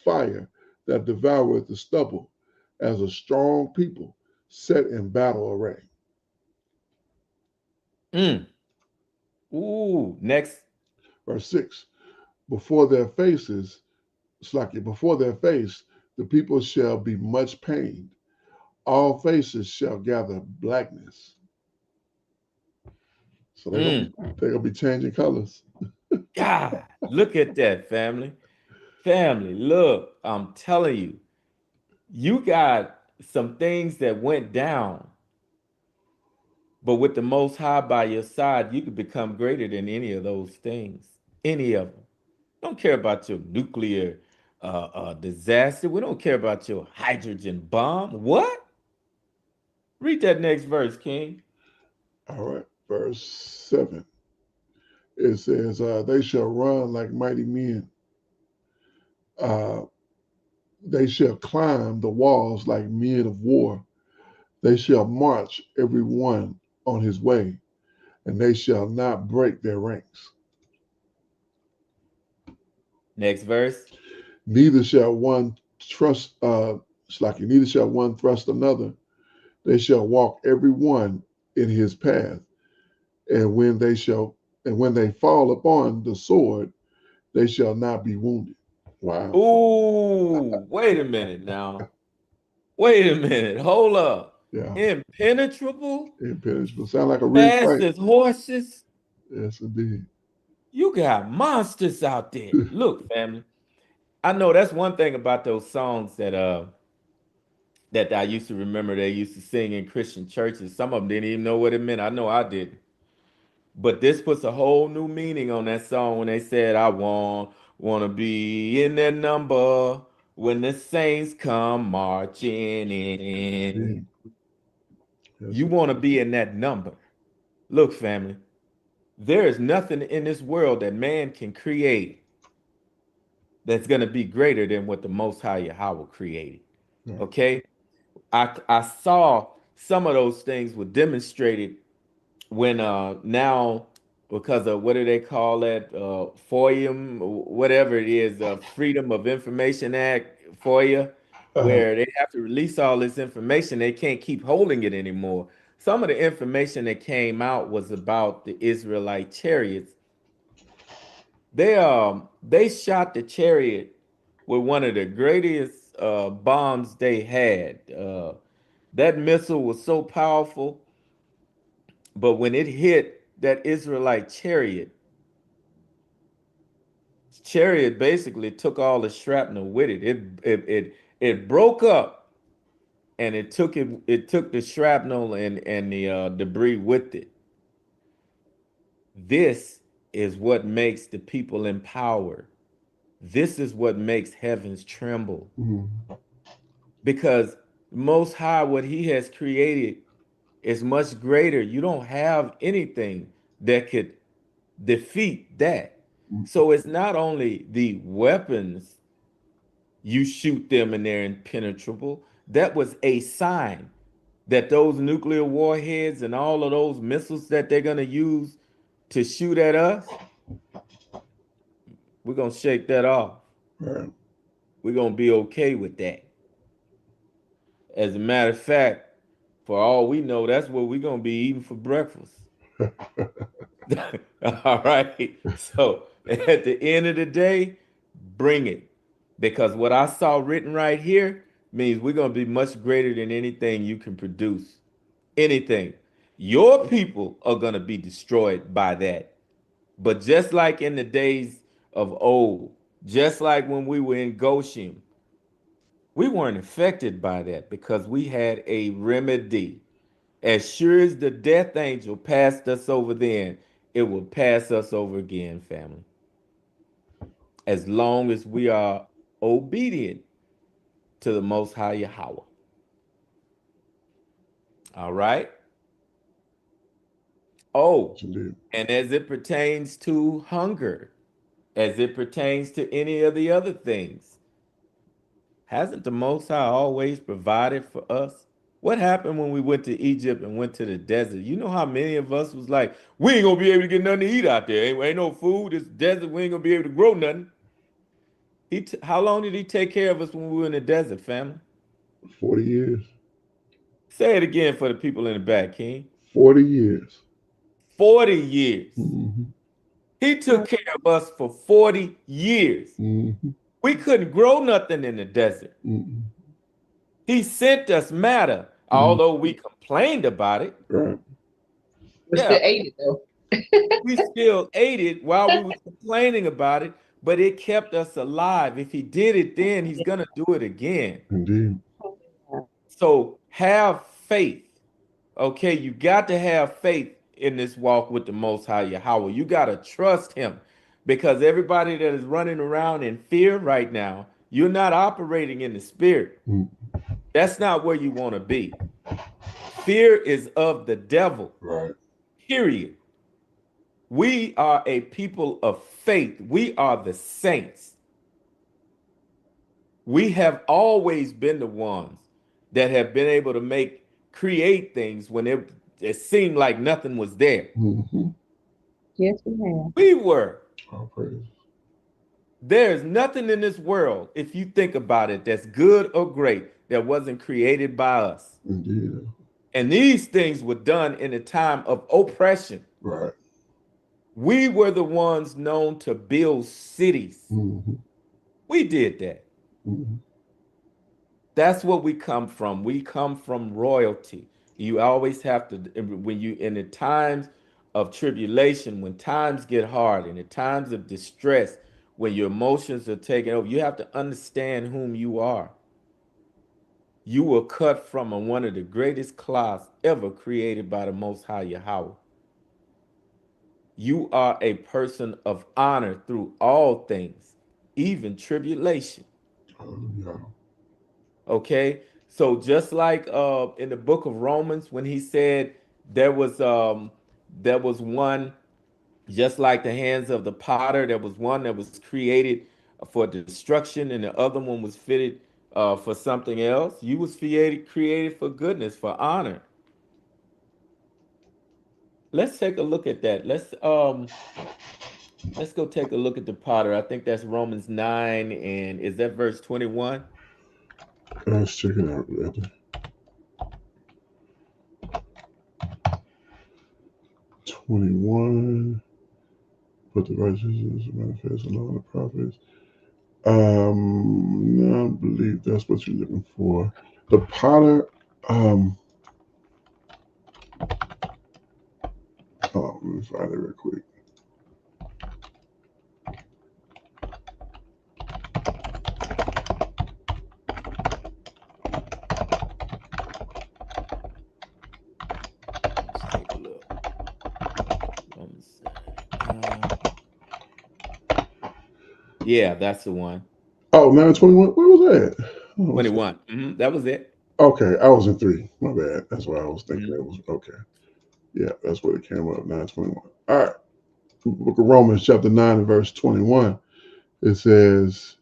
fire that devoureth the stubble, as a strong people set in battle array. Mm. Ooh, next. Verse 6. Before their faces, Slacky, before their face, the people shall be much pained. All faces shall gather blackness. So Mm. they're gonna be changing colors. God, look at that, family. Family, look, I'm telling you, you got some things that went down, but with the Most High by your side, you could become greater than any of those things. Any of them. Don't care about your nuclear disaster. We don't care about your hydrogen bomb. What? Read that next verse, King. All right, verse 7. It says, they shall run like mighty men. Uh, they shall climb the walls like men of war. They shall march every one on his way, and they shall not break their ranks. Next verse. Neither shall one trust, neither shall one thrust another. They shall walk every one in his path, and when they fall upon the sword, they shall not be wounded. Wow. Ooh, wait a minute now. Wait a minute. Hold up. Yeah. Impenetrable? Impenetrable. Sound like a real Fast fight. as horses? Yes, indeed. You got monsters out there. Look, family. I know that's one thing about those songs that I used to remember they used to sing in Christian churches. Some of them didn't even know what it meant. I know I didn't. But this puts a whole new meaning on that song when they said, I wanna be in that number when the saints come marching in. Indeed. Yes, You want to be in that number. Look, family, there is nothing in this world that man can create that's going to be greater than what the Most High Yahweh created. yeah. Okay? I saw some of those things were demonstrated when now because of what do they call that? FOIA, whatever it is, Freedom of Information Act, FOIA, Uh-huh. where they have to release all this information. They can't keep holding it anymore. Some of the information that came out was about the Israelite chariots. They shot the chariot with one of the greatest bombs they had. That missile was so powerful, but when it hit that Israelite chariot basically took all the shrapnel with it. It broke up, and it took the shrapnel and the debris with it. This is what makes the people in power. This is what makes heavens tremble. Mm-hmm. Because most high, what he has created is much greater. You don't have anything that could defeat that. So it's not only the weapons you shoot them and they're impenetrable. That was a sign that those nuclear warheads and all of those missiles that they're going to use to shoot at us, we're going to shake that off. Right. We're going to be okay with that. As a matter of fact, for all we know, that's what we're going to be eating for breakfast. All right. So at the end of the day, bring it. Because what I saw written right here means we're going to be much greater than anything you can produce. Anything. Your people are going to be destroyed by that. But just like in the days of old, just like when we were in Goshen, we weren't affected by that because we had a remedy. As sure as the death angel passed us over then, it will pass us over again, family. As long as we are obedient to the Most High Yahweh. All right. Oh, Indeed. and as it pertains to hunger, as it pertains to any of the other things, hasn't the Most High always provided for us? What happened when we went to Egypt and went to the desert? You know how many of us was like, we ain't gonna be able to get nothing to eat out there. Ain't no food. This desert, we ain't gonna be able to grow nothing. How long did he take care of us when we were in the desert, family? 40 years. Say it again for the people in the back, King. 40 years. 40 years. Mm-hmm. He took care of us for 40 years. Mm-hmm. We couldn't grow nothing in the desert. Mm-hmm. He sent us matter, although we complained about it. Right. We Yeah. still ate it though. We still ate it while we were complaining about it, but it kept us alive. If he did it then, he's going to do it again. Indeed. So have faith. Okay, you got to have faith in this walk with the Most High Yahweh. You got to trust him, because everybody that is running around in fear right now, you're not operating in the spirit. That's not where you want to be. Fear is of the devil. Right. Period. We are a people of faith. We are the saints. We have always been the ones that have been able to create things when it seemed like nothing was there. Mm-hmm. Yes, we have. We were. All praise. There's nothing in this world, if you think about it, that's good or great that wasn't created by us. Indeed. And these things were done in a time of oppression. Right. We were the ones known to build cities. Mm-hmm. We did that. Mm-hmm. That's what we come from. We come from royalty. You always have to, when you in the times of tribulation, when times get hard, in the times of distress, when your emotions are taken over, you have to understand whom you are. You were cut from one of the greatest cloths ever created by the Most High Yahweh. You are a person of honor through all things, even tribulation. Hallelujah. Okay, so just like in the book of Romans, when he said there was one, just like the hands of the potter, there was one that was created for destruction, and the other one was fitted for something else. You was created for goodness, for honor. let's take a look at that. Let's go take a look at the potter. I think that's Romans 9, and is that verse 21? Let's check it out, brother. 21. Put the righteousness manifest along the prophets. No, I believe that's what you're looking for. The potter. Oh, let me find it real quick. Let's take a look. Romans 9. Yeah, that's the one. Oh, 9:21. Where was that? Oh, 21. That was it. okay, I was in 3. My bad. That's why I was thinking Mhm. it was okay. Yeah, that's where it came up. 9:21. All right. Book of Romans, chapter 9, and verse 21. It says,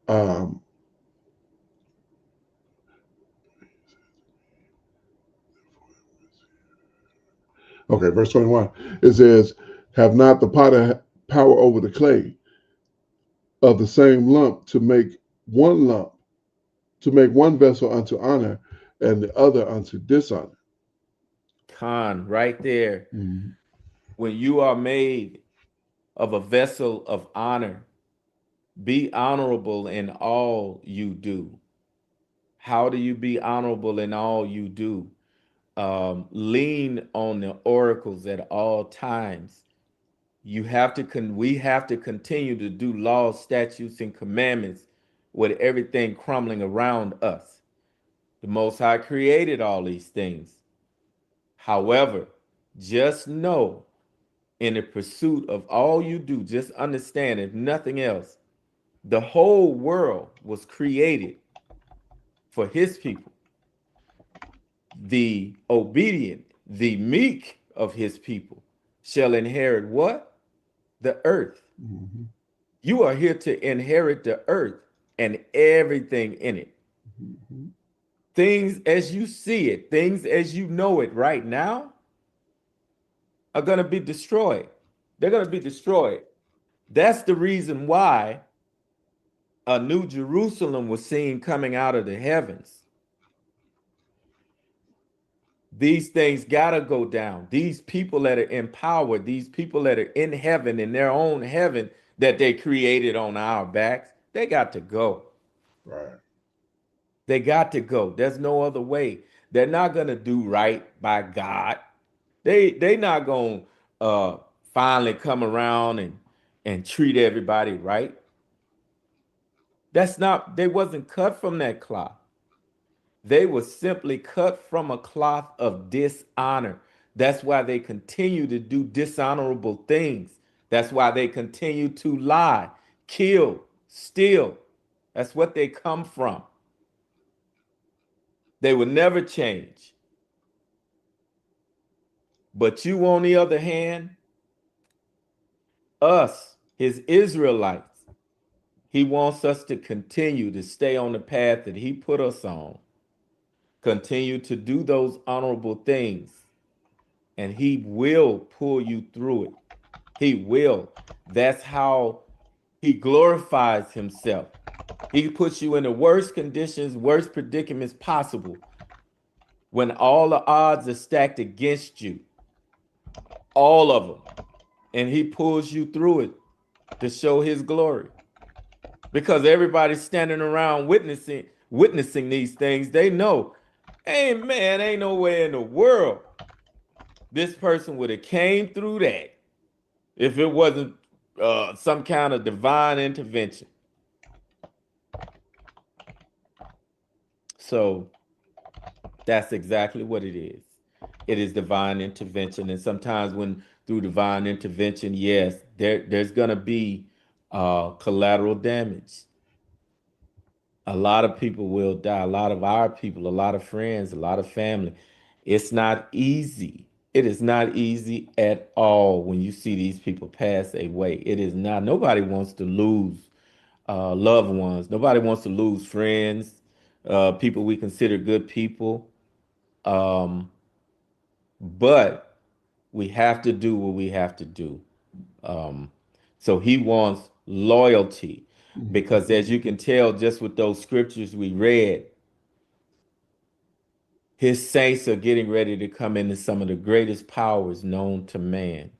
um, okay, verse 21. It says, "Have not the potter power over the clay of the same lump to make one vessel unto honor and the other unto dishonor?" Con, right there. Mm-hmm. When you are made of a vessel of honor, be honorable in all you do. How do you be honorable in all you do? Lean on the oracles at all times. We have to continue to do laws, statutes, and commandments with everything crumbling around us. The Most High created all these things. However, just know in the pursuit of all you do, just understand, if nothing else, the whole world was created for his people. The obedient, the meek of his people shall inherit what? The earth. Mm-hmm. You are here to inherit the earth and everything in it. Mm-hmm. Things as you see it, things as you know it right now are going to be destroyed. They're going to be destroyed. That's the reason why a new Jerusalem was seen coming out of the heavens. These things got to go down. These people that are in power, these people that are in heaven, in their own heaven that they created on our backs, they got to go. Right. They got to go. There's no other way. They're not going to do right by God. They not going to finally come around and treat everybody right. That's not, they wasn't cut from that cloth. They were simply cut from a cloth of dishonor. That's why they continue to do dishonorable things. That's why they continue to lie, kill, steal. That's what they come from. They will never change. But you, on the other hand, us, his Israelites, he wants us to continue to stay on the path that he put us on, continue to do those honorable things, and he will pull you through it. He will. That's how he glorifies himself. He puts you in the worst conditions, worst predicaments possible when all the odds are stacked against you, all of them. And he pulls you through it to show his glory. Because everybody's standing around witnessing these things. They know, hey man, ain't no way in the world this person would have came through that if it wasn't some kind of divine intervention. So that's exactly what it is. It is divine intervention. And sometimes when through divine intervention, yes, there's gonna be collateral damage. A lot of people will die. A lot of our people, a lot of friends, a lot of family. It's not easy. It is not easy at all when you see these people pass away. It is not. Nobody wants to lose loved ones. Nobody wants to lose friends, people we consider good people. Um, but we have to do what we have to do. Um, so he wants loyalty because, as you can tell, just with those scriptures we read, his saints are getting ready to come into some of the greatest powers known to man.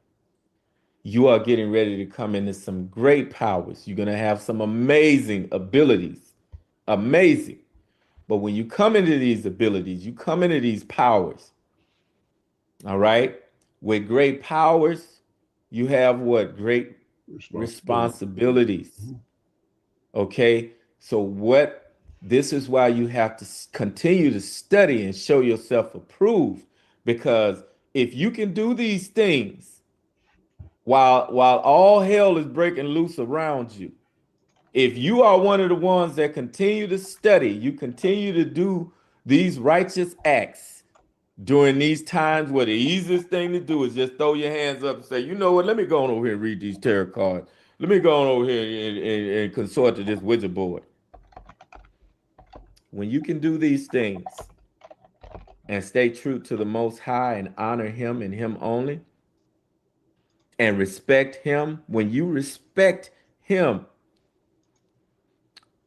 You are getting ready to come into some great powers. You're going to have some amazing abilities. Amazing. But when you come into these abilities, you come into these powers, all right? With great powers, you have what? Great responsibilities. Okay? So this is why you have to continue to study and show yourself approved, because if you can do these things while all hell is breaking loose around you, if you are one of the ones that continue to study, you continue to do these righteous acts during these times where the easiest thing to do is just throw your hands up and say, you know what, let me go on over here and read these tarot cards. Let me go on over here and consort to this wizard board. When you can do these things and stay true to the Most High and honor him and him only and respect him, when you respect him,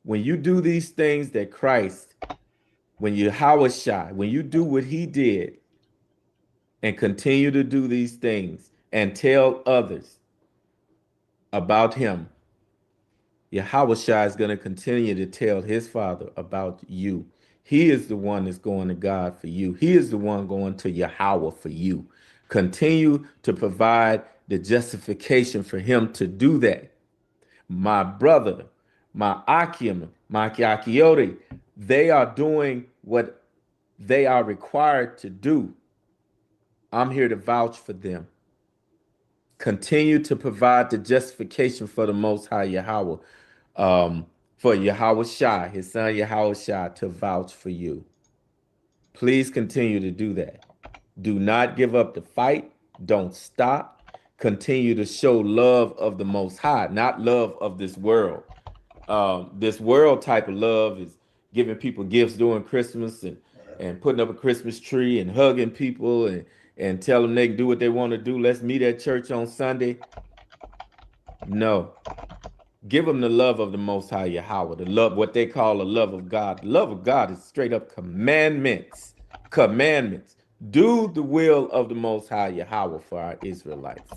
when you do these things that Christ, when you YahShay, when you do what he did and continue to do these things and tell others about him, YahShay is going to continue to tell his Father about you. He is the one that's going to God for you. He is the one going to Yahweh for you. Continue to provide the justification for him to do that. My brother, my Akim, my Akioti, they are doing what they are required to do. I'm here to vouch for them. Continue to provide the justification for the Most High Yahweh, for YahShay, his son YahShay, to vouch for you. Please continue to do that. Do not give up the fight. Don't stop. Continue to show love of the Most High, not love of this world. This world type of love is giving people gifts during Christmas and putting up a Christmas tree and hugging people and tell them they can do what they want to do. Let's meet at church on Sunday. No. Give them the love of the Most High Yahweh, the love, what they call the love of God. The love of God is straight up commandments. Commandments. Do the will of the Most High Yahweh for our Israelites.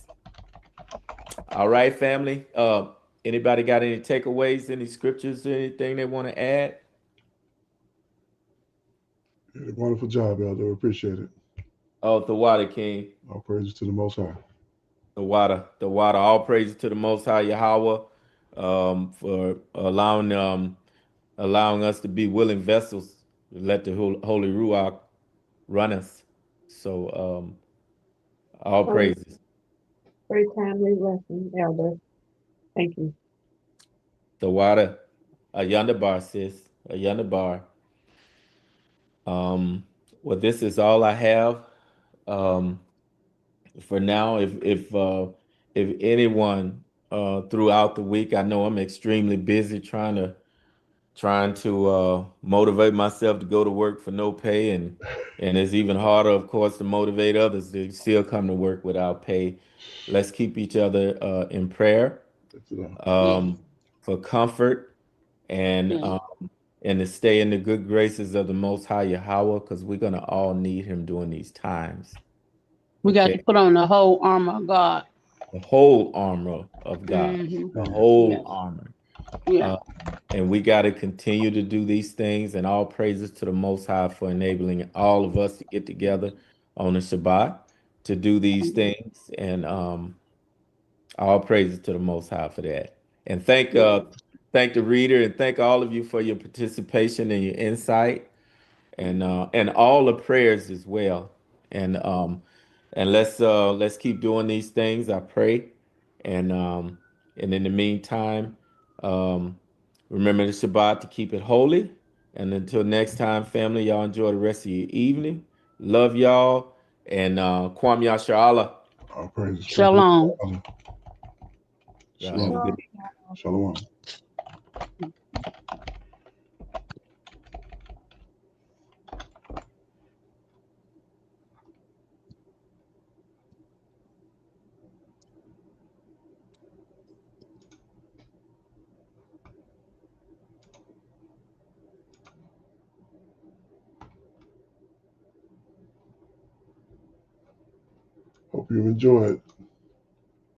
All right, family. Anybody got any takeaways, any scriptures, anything they want to add? Wonderful job, Elder. We appreciate it. Oh, the water king. All praises to the Most High. The water. All praises to the Most High Yahweh for allowing us to be willing vessels to let the Holy Ruach run us. So all praises. Very timely lesson, Elder. Thank you. The water, a yonder bar, sis, a yonder bar. Well, this is all I have for now. If anyone throughout the week, I know I'm extremely busy trying to motivate myself to go to work for no pay, and it's even harder, of course, to motivate others to still come to work without pay. Let's keep each other in prayer for comfort and to stay in the good graces of the Most High Yahweh, because we're gonna all need him during these times. We got to put on the whole armor of God. The whole armor of God, the whole armor. Yeah. And we got to continue to do these things, and all praises to the Most High for enabling all of us to get together on the Shabbat to do these things. And all praises to the Most High for that. And thank the reader, and thank all of you for your participation and your insight, and all the prayers as well. And let's keep doing these things, I pray. And in the meantime, remember the Shabbat to keep it holy. And until next time, family, y'all enjoy the rest of your evening. Love y'all. And Kwam Yasharallah. All praises. Shalom. Y'all have a good evening. Shalom. you enjoyed.